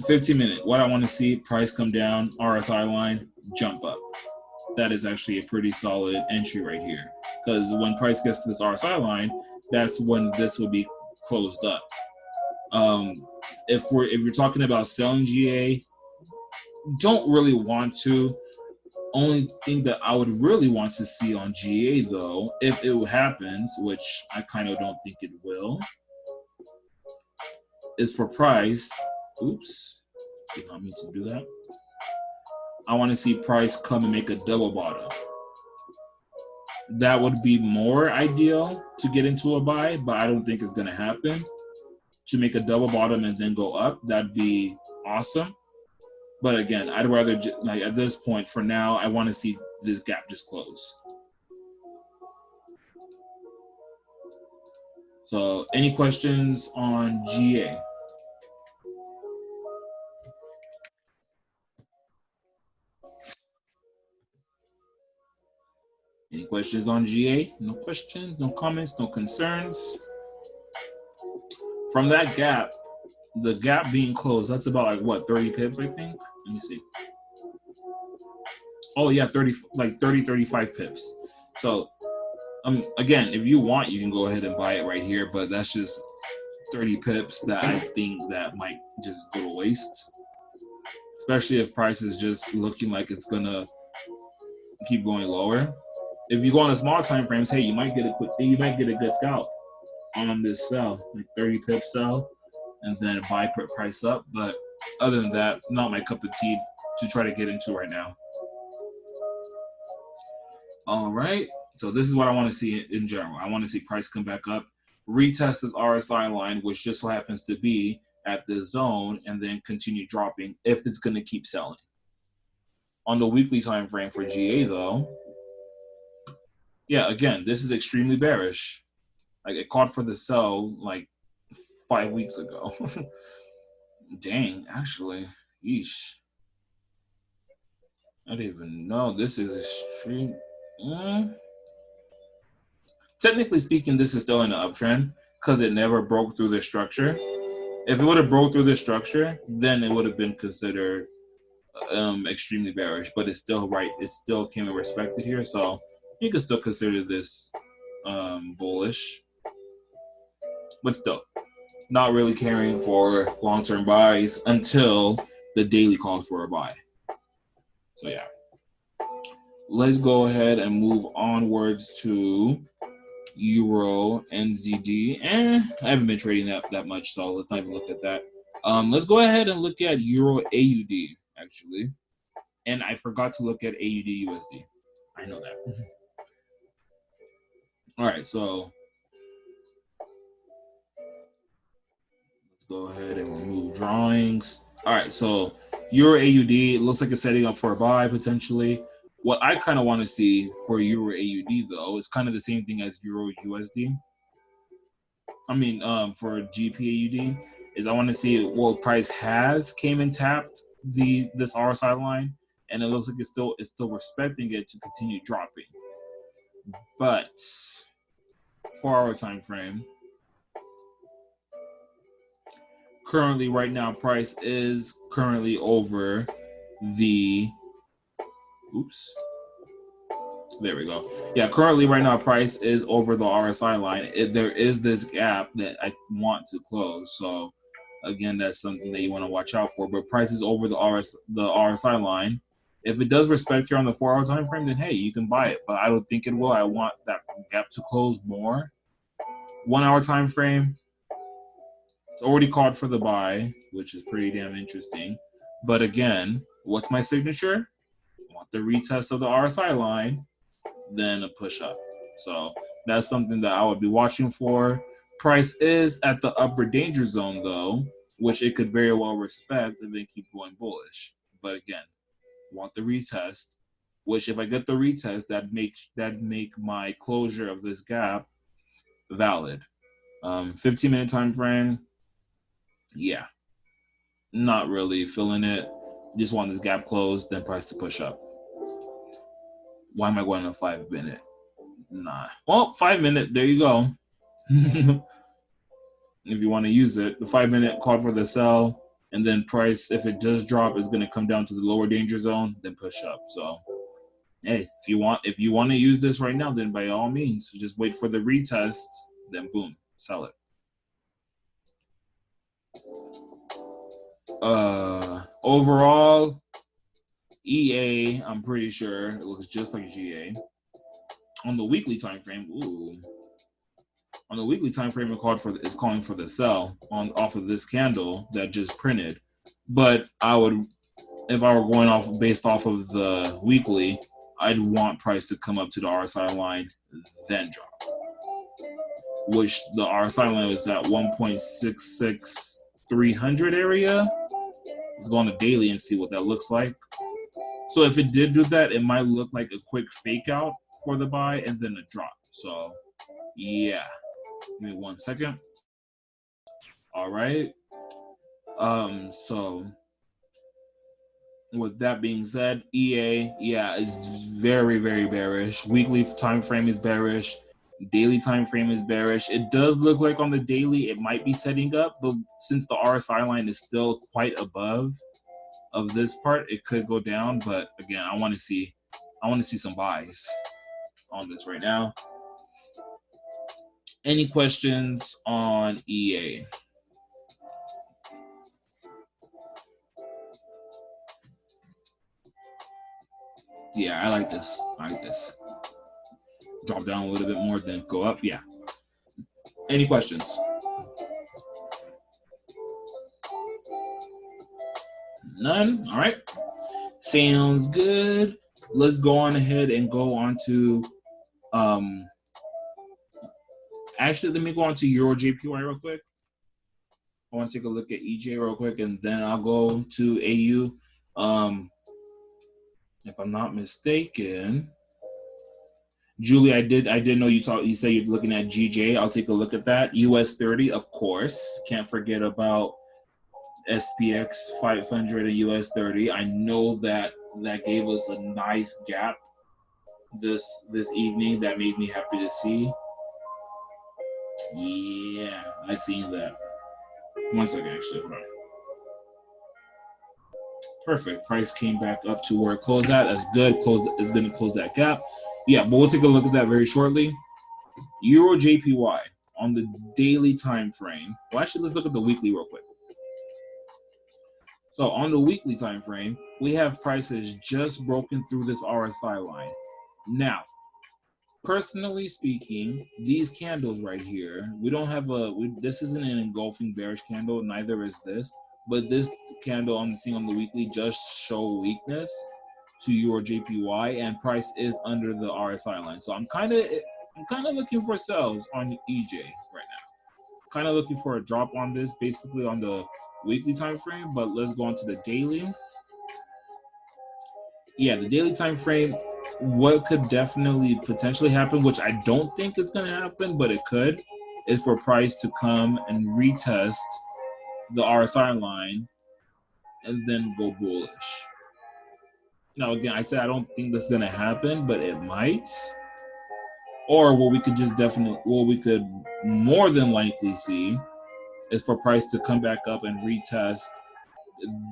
15-minute. What I want to see, price come down, RSI line, jump up. That is actually a pretty solid entry right here. Because when price gets to this RSI line, that's when this will be closed up. If you're talking about selling GA, don't really want to. Only thing that I would really want to see on GA though, if it happens, which I kind of don't think it will, is for price. Oops, did not mean to do that. I want to see price come and make a double bottom. That would be more ideal to get into a buy, but I don't think it's going to happen. To make a double bottom and then go up, that'd be awesome. But again, I'd rather, at this point, for now, I want to see this gap just close. So any questions on GA? Any questions on GA? No questions, no comments, no concerns. From that gap, the gap being closed, that's about like what, 30 pips, I think? Let me see. Oh yeah, 35 pips. So again, if you want, you can go ahead and buy it right here, but that's just 30 pips that I think that might just go to waste. Especially if price is just looking like it's gonna keep going lower. If you go on a small time frames, hey, you might get a good scalp on this sell, like 30 pip sell, and then buy price up. But other than that, not my cup of tea to try to get into right now. All right, so this is what I want to see in general. I want to see price come back up, retest this RSI line, which just so happens to be at this zone, and then continue dropping if it's going to keep selling. On the weekly time frame for GA though, yeah, again, this is extremely bearish. Like it caught for the sell like 5 weeks ago. Dang, actually, yeesh. I don't even know. This is extreme. Technically speaking, this is still in an uptrend because it never broke through the structure. If it would have broke through the structure, then it would have been considered extremely bearish. But it's still right. It still came and respected here, so you can still consider this bullish. But still, not really caring for long-term buys until the daily calls for a buy. So yeah, let's go ahead and move onwards to Euro NZD. I haven't been trading that much, so let's not even look at that. Let's go ahead and look at Euro AUD actually, and I forgot to look at AUD USD. I know that. All right, so let's go ahead and remove drawings. All right, so Euro AUD looks like it's setting up for a buy potentially. What I kind of want to see for Euro AUD though is kind of the same thing as Euro USD. I mean, for GBPAUD is I want to see what price has came and tapped this RSI line, and it looks like it's still respecting it to continue dropping. But 4-hour time frame, currently right now price is currently over the there we go. Yeah, currently right now price is over the RSI line. There is this gap that I want to close, so again, that's something that you want to watch out for. But price is over the RSI line. If it does respect here on the 4-hour time frame, then hey, you can buy it. But I don't think it will. I want that gap to close more. 1-hour time frame, it's already called for the buy, which is pretty damn interesting. But again, what's my signature? I want the retest of the RSI line, then a push up. So that's something that I would be watching for. Price is at the upper danger zone though, which it could very well respect and then keep going bullish. But again, want the retest, which if I get the retest, that make my closure of this gap valid. 15-minute time frame, yeah, not really feeling it. Just want this gap closed, then price to push up. Why am I going to 5-minute? Nah. Well, 5-minute, there you go. If you want to use it, the 5-minute call for the sell, and then price, if it does drop, is going to come down to the lower danger zone, then push up. So, hey, if you want to use this right now, then by all means, just wait for the retest, then boom, sell it. Overall, EA, I'm pretty sure it looks just like GA. On the weekly time frame, on the weekly time frame, it's calling for the sell off of this candle that just printed. But I would, if I were going based off of the weekly, I'd want price to come up to the RSI line, then drop. Which the RSI line was at 1.66300 area. Let's go on the daily and see what that looks like. So if it did do that, it might look like a quick fake out for the buy and then a drop. So yeah, Give me 1 second. All right. So with that being said, EA, yeah, is very, very bearish. Weekly time frame is bearish. Daily time frame is bearish. It does look like on the daily it might be setting up, but since the RSI line is still quite above of this part, it could go down. But again, I want to see some buys on this right now. Any questions on EA? Yeah, I like this. I like this. Drop down a little bit more, then go up. Yeah. Any questions? None? All right. Sounds good. Let's go on ahead and go on to actually, let me go on to EURJPY real quick. I want to take a look at EJ real quick, and then I'll go to AU. If I'm not mistaken, Julie, I did know you said you're looking at GJ. I'll take a look at that. US 30, of course. Can't forget about SPX 500 and US 30. I know that gave us a nice gap this evening. That made me happy to see. Yeah, I like seeing that. 1 second, actually. Hold on. Perfect. Price came back up to where it closed at. That's good. It's going to close that gap. Yeah, but we'll take a look at that very shortly. EURJPY on the daily time frame. Well, actually, let's look at the weekly real quick. So on the weekly time frame, we have prices just broken through this RSI line. Now, personally speaking, these candles right here, we don't have this isn't an engulfing bearish candle, neither is this, but this candle I'm seeing on the weekly just show weakness to EURJPY, and price is under the RSI line. So I'm kind of looking for sells on EJ right now. Kind of looking for a drop on this, basically on the weekly time frame, but let's go on to the daily. Yeah, the daily time frame, what could definitely potentially happen, which I don't think is going to happen, but it could, is for price to come and retest the RSI line and then go bullish. Now, again, I said I don't think that's going to happen, but it might. Or what we could more than likely see is for price to come back up and retest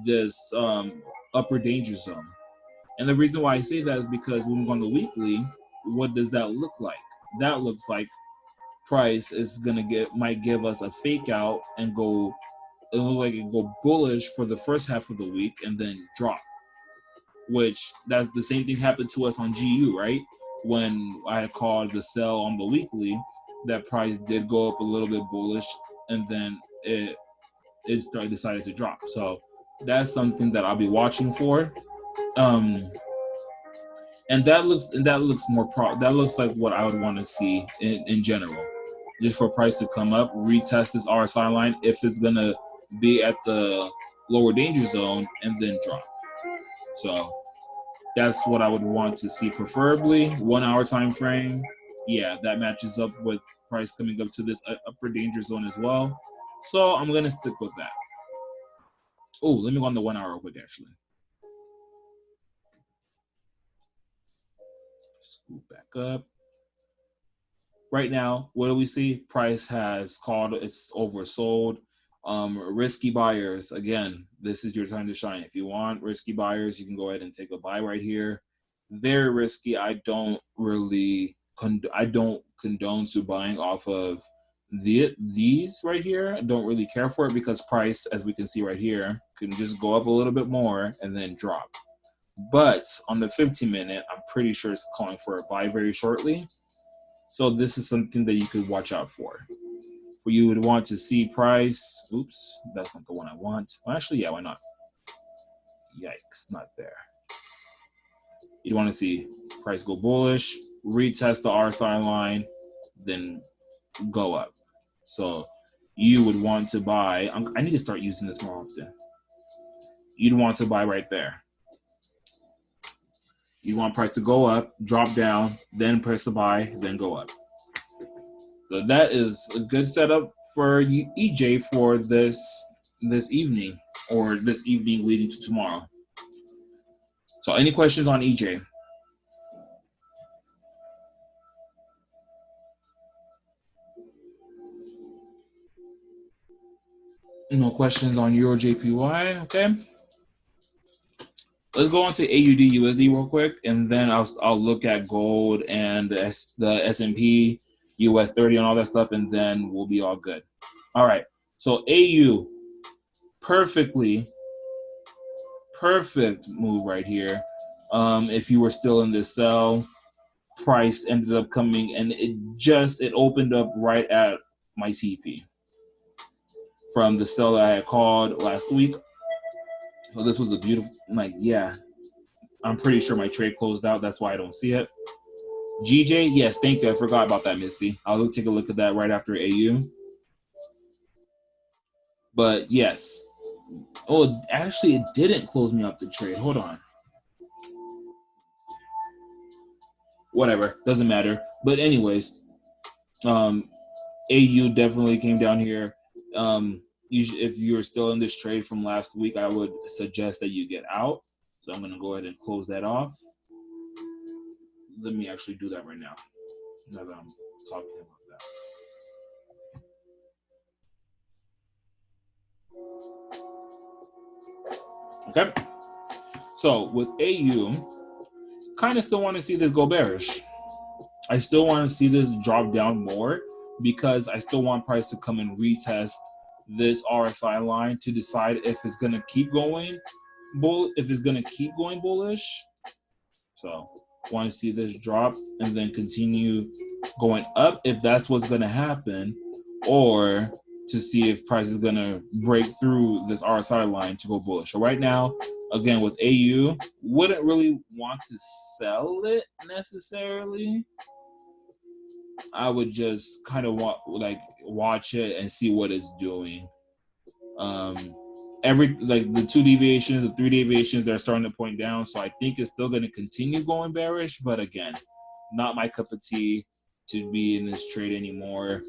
this upper danger zone. And the reason why I say that is because when we go on the weekly, what does that look like? That looks like price is might give us a fake out and go, it looks like it go bullish for the first half of the week and then drop. Which that's the same thing happened to us on GU, right? When I had called the sell on the weekly, that price did go up a little bit bullish, and then it decided to drop. So that's something that I'll be watching for. And that looks like what I would want to see in general, just for price to come up, retest this RSI line if it's gonna be at the lower danger zone, and then drop. So that's what I would want to see, preferably 1 hour time frame. Yeah, that matches up with price coming up to this upper danger zone as well. So I'm gonna stick with that. Oh, let me go on the 1 hour real quick, actually. Scoot back up. Right now, what do we see? Price has called, it's oversold. Risky buyers, again, this is your time to shine. If you want risky buyers, you can go ahead and take a buy right here. Very risky. I don't condone to buying off of these right here. I don't really care for it because price, as we can see right here, can just go up a little bit more and then drop. But on the 15-minute, I'm pretty sure it's calling for a buy very shortly. So this is something that you could watch out for. You would want to see price. Oops, that's not the one I want. Well, actually, yeah, why not? Yikes, not there. You'd want to see price go bullish, retest the RSI line, then go up. So you would want to buy. I need to start using this more often. You'd want to buy right there. You want price to go up, drop down, then press the buy, then go up. So that is a good setup for EJ for this evening, or this evening leading to tomorrow. So any questions on EJ? No questions on EURJPY. Okay. Let's go on to AUDUSD real quick, and then I'll look at gold and the S&P, US 30 and all that stuff, and then we'll be all good. All right. So AU, perfect move right here. If you were still in this sell, price ended up coming, and it opened up right at my TP from the sell that I had called last week. So this was a beautiful, like, yeah, I'm pretty sure my trade closed out. That's why I don't see it. GJ, yes, thank you. I forgot about that, Missy. I'll take a look at that right after AU. But yes. Oh, actually, it didn't close me up the trade. Hold on. Whatever, doesn't matter. But anyways, AU definitely came down here. If you're still in this trade from last week, I would suggest that you get out. So I'm going to go ahead and close that off. Let me actually do that right now that I'm talking about that. Okay. So with AU, kind of still want to see this go bearish. I still want to see this drop down more because I still want price to come and retest this RSI line to decide if it's going to keep going bullish. So want to see this drop and then continue going up if that's what's going to happen, or to see if price is going to break through this RSI line to go bullish. So right now, again, with AU, wouldn't really want to sell it necessarily. I would just kind of watch it and see what it's doing. The 2 deviations, the 3 deviations, they're starting to point down. So I think it's still going to continue going bearish. But again, not my cup of tea to be in this trade anymore.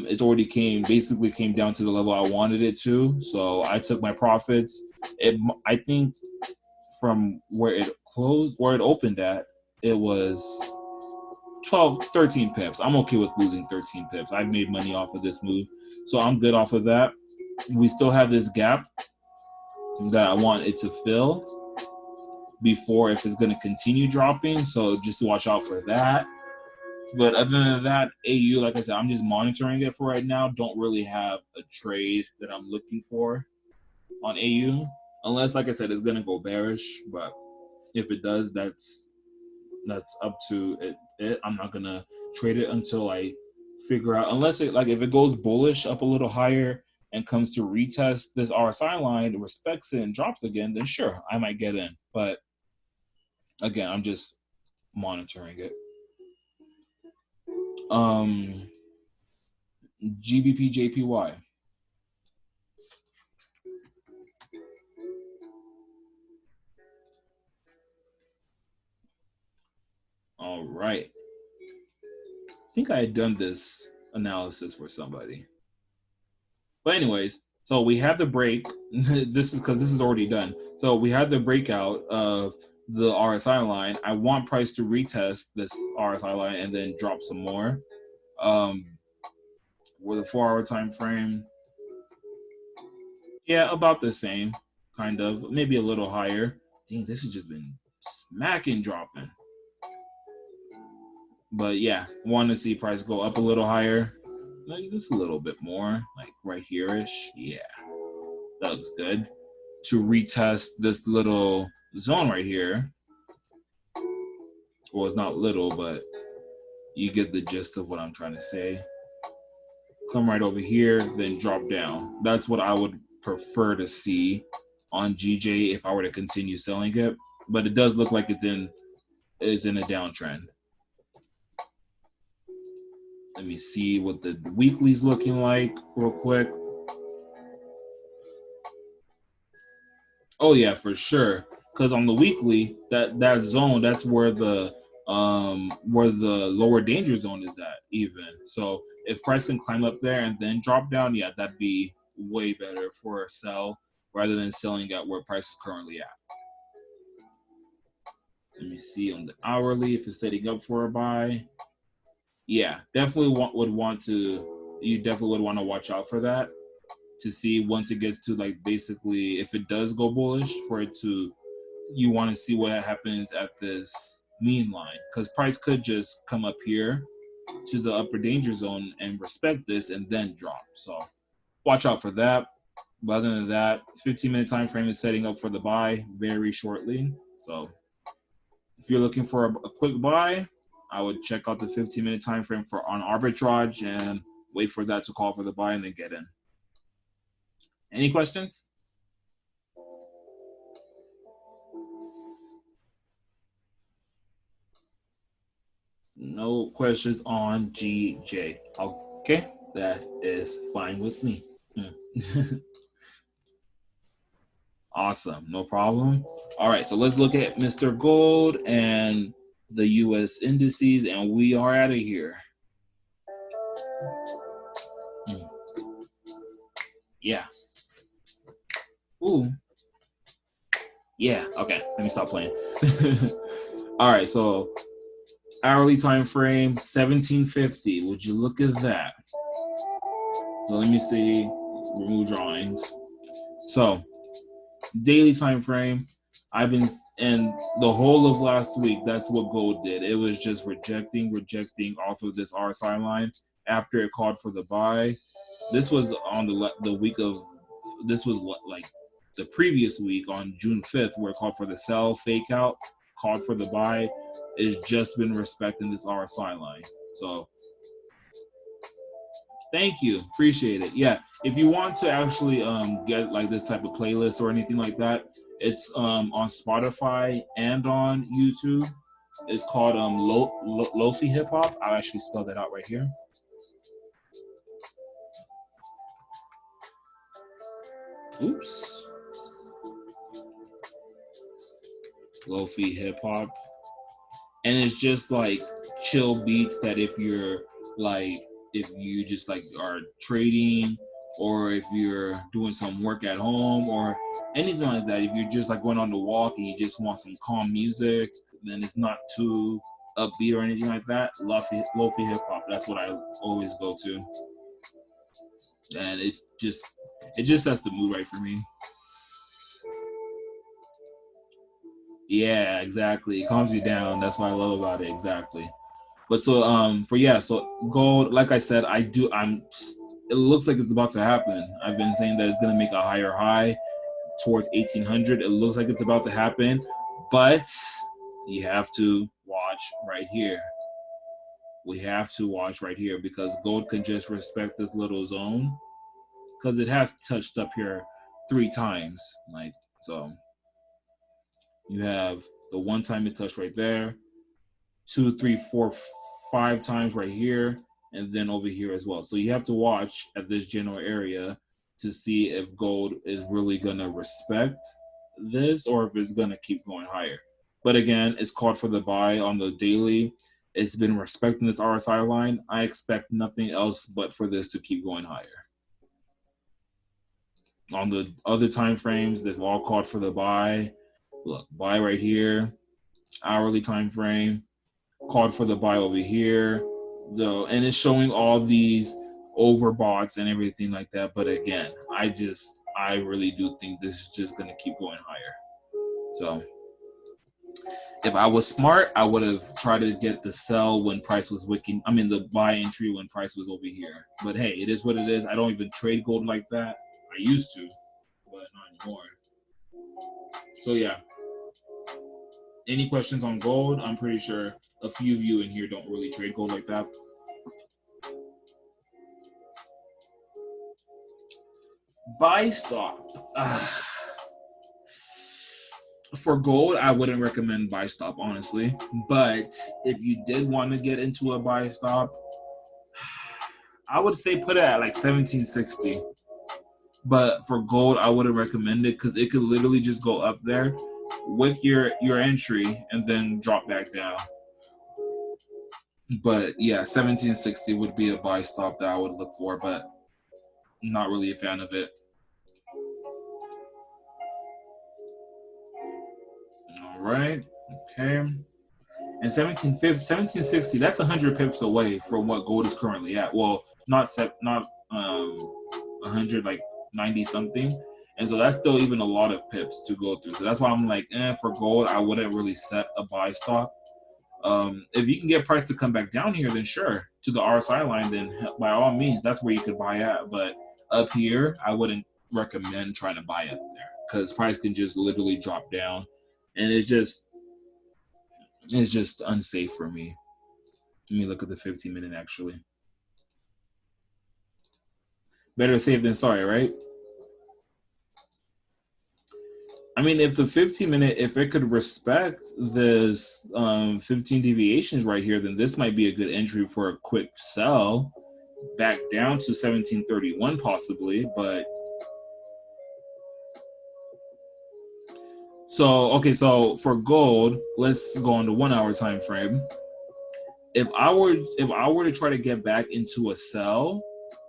It's already basically came down to the level I wanted it to. So I took my profits. I think from where it opened at, it was 13 pips. I'm okay with losing 13 pips. I've made money off of this move, so I'm good off of that. We still have this gap that I want it to fill before if it's going to continue dropping, so just watch out for that. But other than that, AU, like I said, I'm just monitoring it for right now. Don't really have a trade that I'm looking for on AU, unless, like I said, it's going to go bearish. But if it does, that's up to it. I'm not going to trade it until I figure out, unless if it goes bullish up a little higher and comes to retest this RSI line, respects it and drops again, then sure, I might get in. But again, I'm just monitoring it. GBPJPY. All right. I think I had done this analysis for somebody. But anyways, so we have the break. This is already done. So we have the breakout of the RSI line. I want price to retest this RSI line and then drop some more. With a 4-hour time frame, yeah, about the same, kind of, maybe a little higher. Dang, this has just been smacking dropping. But yeah, want to see price go up a little higher, like just a little bit more, like right here-ish. Yeah, that looks good. To retest this little zone right here. Well, it's not little, but you get the gist of what I'm trying to say. Come right over here, then drop down. That's what I would prefer to see on GJ if I were to continue selling it. But it does look like it's in a downtrend. Let me see what the weekly's looking like real quick. Oh yeah, for sure. Because on the weekly, that zone, that's where the where the lower danger zone is at even. So if price can climb up there and then drop down, yeah, that'd be way better for a sell rather than selling at where price is currently at. Let me see on the hourly if it's setting up for a buy. Yeah, definitely would want to watch out for that to see once it gets to like basically if it does go bullish for it to, you want to see what happens at this mean line, because price could just come up here to the upper danger zone and respect this and then drop. So watch out for that. But other than that, 15-minute time frame is setting up for the buy very shortly. So if you're looking for a quick buy, I would check out the 15-minute time frame for on arbitrage and wait for that to call for the buy and then get in. Any questions? No questions on GJ. Okay, that is fine with me. Awesome, no problem. All right, so let's look at Mr. Gold and the US indices, and we are out of here. Yeah. Ooh. Yeah, okay, let me stop playing. All right, so hourly time frame 1750. Would you look at that? So let me see. Remove drawings. So daily time frame, I've been, and the whole of last week, that's what gold did. It was just rejecting off of this RSI line after it called for the buy. This was on the week of, this was like the previous week on June 5th, where it called for the sell, fake out, called for the buy. It's just been respecting this RSI line. So thank you, appreciate it. Yeah, if you want to actually get like this type of playlist or anything like that, it's on Spotify and on YouTube. It's called Lo-Fi Hip Hop. I'll actually spell that out right here. Oops. Lo-Fi Hip Hop. And it's just like chill beats that if you're like, if you just like are trading, or if you're doing some work at home or anything like that, if you're just like going on the walk and you just want some calm music, then it's not too upbeat or anything like that, Lo-Fi hip hop, that's what I always go to. And it just sets the mood right for me. Yeah, exactly. It calms you down. That's what I love about it. Exactly. But so so gold, like I said, it looks like it's about to happen. I've been saying that it's gonna make a higher high towards 1800. It looks like it's about to happen, but you have to watch right here. We have to watch right here because gold can just respect this little zone because it has touched up here 3 times. Like, so you have the one time it touched right there, 2, 3, 4, 5 times right here, and then over here as well. So you have to watch at this general area to see if gold is really gonna respect this or if it's gonna keep going higher. But again, it's called for the buy on the daily. It's been respecting this RSI line. I expect nothing else but for this to keep going higher. On the other time frames, they've all called for the buy. Look, buy right here, hourly time frame, called for the buy over here. So, and it's showing all these overboughts and everything like that. But again, I really do think this is just going to keep going higher. So if I was smart, I would have tried to get the sell when price was wicking. I mean, the buy entry when price was over here. But hey, it is what it is. I don't even trade gold like that. I used to, but not anymore. So yeah. Any questions on gold? I'm pretty sure a few of you in here don't really trade gold like that. Buy stop. For gold, I wouldn't recommend buy stop, honestly. But if you did want to get into a buy stop, I would say put it at like 1760. But for gold, I wouldn't recommend it because it could literally just go up there, wick your entry, and then drop back down. But yeah, 1760 would be a buy stop that I would look for, but not really a fan of it. All right, okay. And 1760, that's 100 pips away from what gold is currently at. Well, not 100, like 90 something. And so that's still even a lot of pips to go through. So that's why I'm like, for gold, I wouldn't really set a buy stop. If you can get price to come back down here, then sure, to the RSI line, then by all means, that's where you could buy at. But up here, I wouldn't recommend trying to buy up there because price can just literally drop down, and it's just unsafe for me. Let me look at the 15-minute actually. Better safe than sorry, right? I mean, if the 15-minute, if it could respect this 15 deviations right here, then this might be a good entry for a quick sell back down to 1731 possibly. But so, okay, so for gold, let's go on the 1 hour time frame. If I were to try to get back into a sell,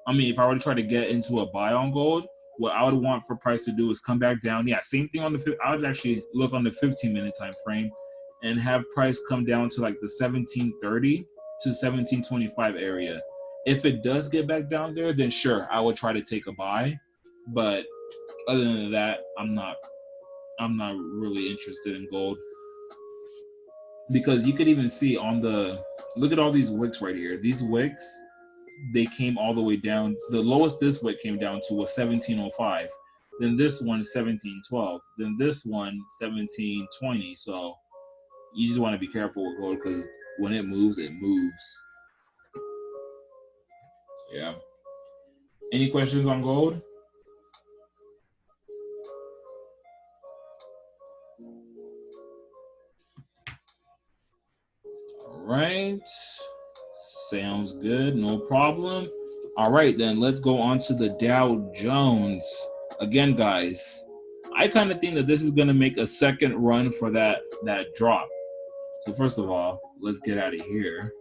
if I were to try to get into a buy on gold, what I would want for price to do is come back down. Yeah, same thing on the. I would actually look on the 15-minute time frame, and have price come down to like the 1730 to 1725 area. If it does get back down there, then sure, I would try to take a buy. But other than that, I'm not really interested in gold, because you could even see on the, look at all these wicks right here. These wicks, they came all the way down. The lowest this wick came down to was 1705. Then this one 1712. Then this one 1720. So you just want to be careful with gold, because when it moves, it moves. Yeah. Any questions on gold? All right. Sounds good. No problem. All right, then let's go on to the Dow Jones. Again, guys, I kind of think that this is going to make a second run for that drop. So first of all, let's get out of here.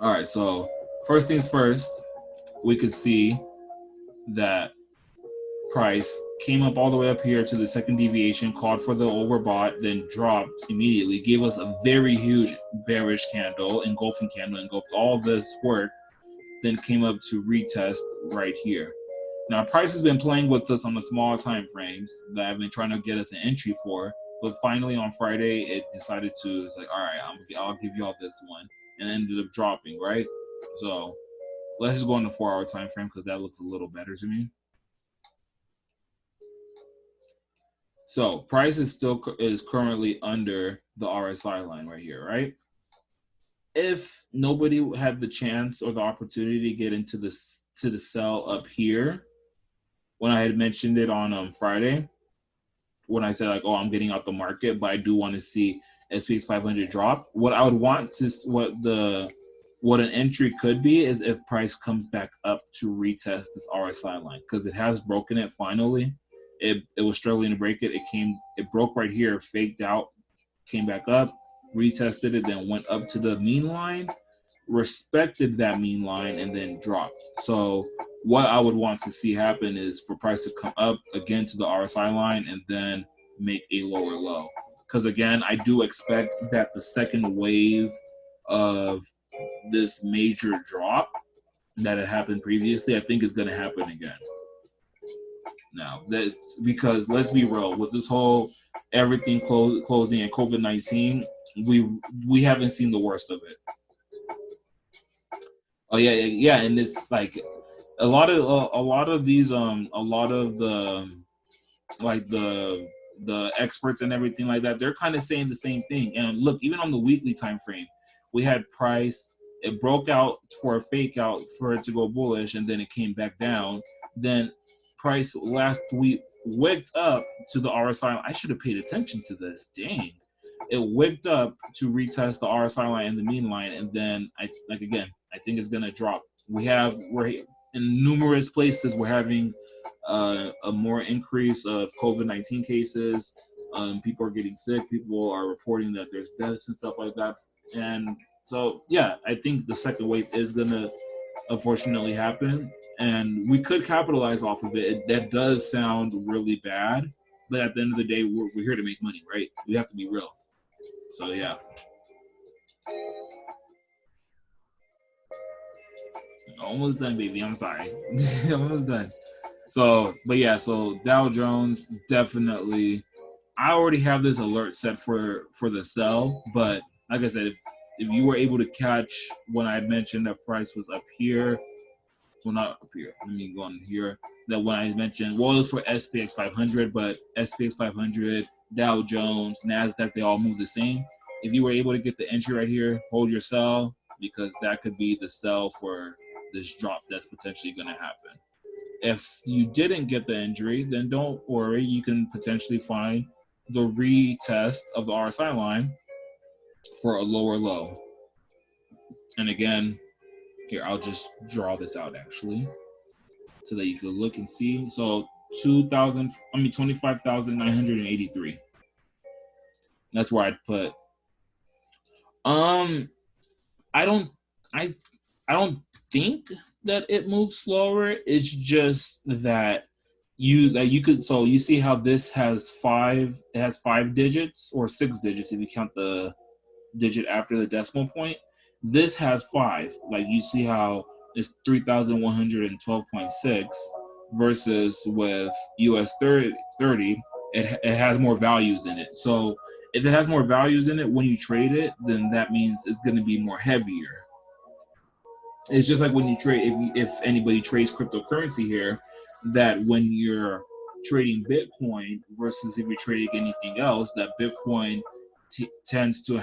All right, so first things first, we could see that price came up all the way up here to the second deviation, called for the overbought, then dropped immediately, gave us a very huge bearish candle, engulfing candle, engulfed all this work, then came up to retest right here. Now, price has been playing with us on the small time frames that I've been trying to get us an entry for, but finally on Friday, it decided to, it's like, all right, I'll give you all this one, and ended up dropping, right? So let's just go on the 4 hour time frame, because that looks a little better to me. So price is currently under the RSI line right here, right? If nobody had the chance or the opportunity to get into the sell up here, when I had mentioned it on Friday, when I said like, oh, I'm getting out the market, but I do want to see SPX 500 drop. What I would want to, what an entry could be, is if price comes back up to retest this RSI line, because it has broken it finally. It was struggling to break it. It broke right here, faked out, came back up, retested it, then went up to the mean line, respected that mean line, and then dropped. So what I would want to see happen is for price to come up again to the RSI line and then make a lower low. Because again, I do expect that the second wave of this major drop that had happened previously, I think is going to happen again. Now, that's because, let's be real, with this whole everything closing and COVID-19, we haven't seen the worst of it. Oh yeah, and it's like a lot of the experts and everything like that, they're kind of saying the same thing. And look, even on the weekly time frame, we had price, it broke out for a fake out for it to go bullish, and then it came back down. Then price last week wigged up to the RSI. I should have paid attention to this. Dang. It wigged up to retest the RSI line and the mean line, and then I think it's gonna drop. in numerous places we're having a more increase of COVID-19 cases. People are getting sick. People are reporting that there's deaths and stuff like that. And so, yeah, I think the second wave is going to unfortunately happen. And we could capitalize off of it. That does sound really bad. But at the end of the day, we're here to make money, right? We have to be real. So, yeah. Almost done, baby. I'm sorry. Almost done. So, but yeah, so Dow Jones definitely. I already have this alert set for the sell, but like I said, if you were able to catch when I mentioned that price was up here, well, not up here. Let me go on here. That when I mentioned, well, it was for SPX 500, but SPX 500, Dow Jones, Nasdaq, they all move the same. If you were able to get the entry right here, hold your sell, because that could be the sell for this drop that's potentially going to happen. If you didn't get the entry, then don't worry. You can potentially find the retest of the RSI line for a lower low. And again, here, I'll just draw this out actually so that you can look and see. So 25,983. That's where I'd put. I don't think that it moves slower. It's just that you could, so you see how this has five digits, or 6 digits if you count the digit after the decimal point. This has 5. Like, you see how it's 3,112.6 versus with US 30 it has more values in it. So if it has more values in it when you trade it, then that means it's going to be more heavier. It's just like when you trade, if anybody trades cryptocurrency here, that when you're trading Bitcoin versus if you're trading anything else, that Bitcoin tends to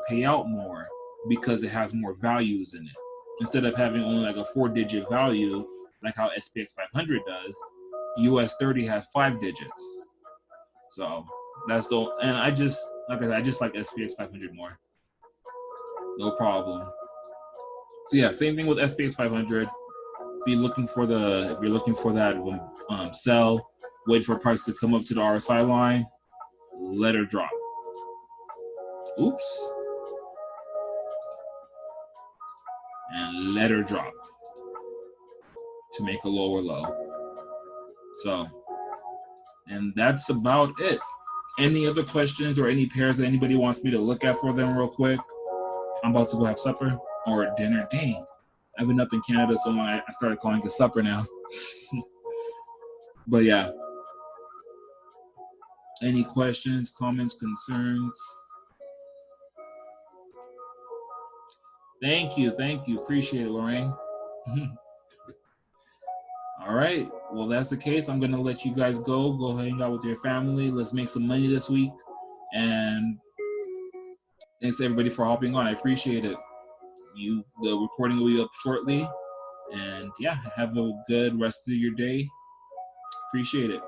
pay out more because it has more values in it. Instead of having only like a 4-digit value, like how SPX 500 does, US 30 has 5 digits. So that's the, and I just like SPX 500 more. No problem. So yeah, same thing with SPX 500. If you're looking for that sell, wait for price to come up to the RSI line, let her drop. Oops. And let her drop to make a lower low. So, and that's about it. Any other questions or any pairs that anybody wants me to look at for them real quick? I'm about to go have supper or dinner. Dang, I've been up in Canada so long, I started calling it supper now. But yeah. Any questions, comments, concerns? Thank you. Appreciate it, Lorraine. All right. Well, that's the case. I'm going to let you guys go hang out with your family. Let's make some money this week. And thanks everybody for hopping on. I appreciate it. The recording will be up shortly. And yeah, have a good rest of your day. Appreciate it.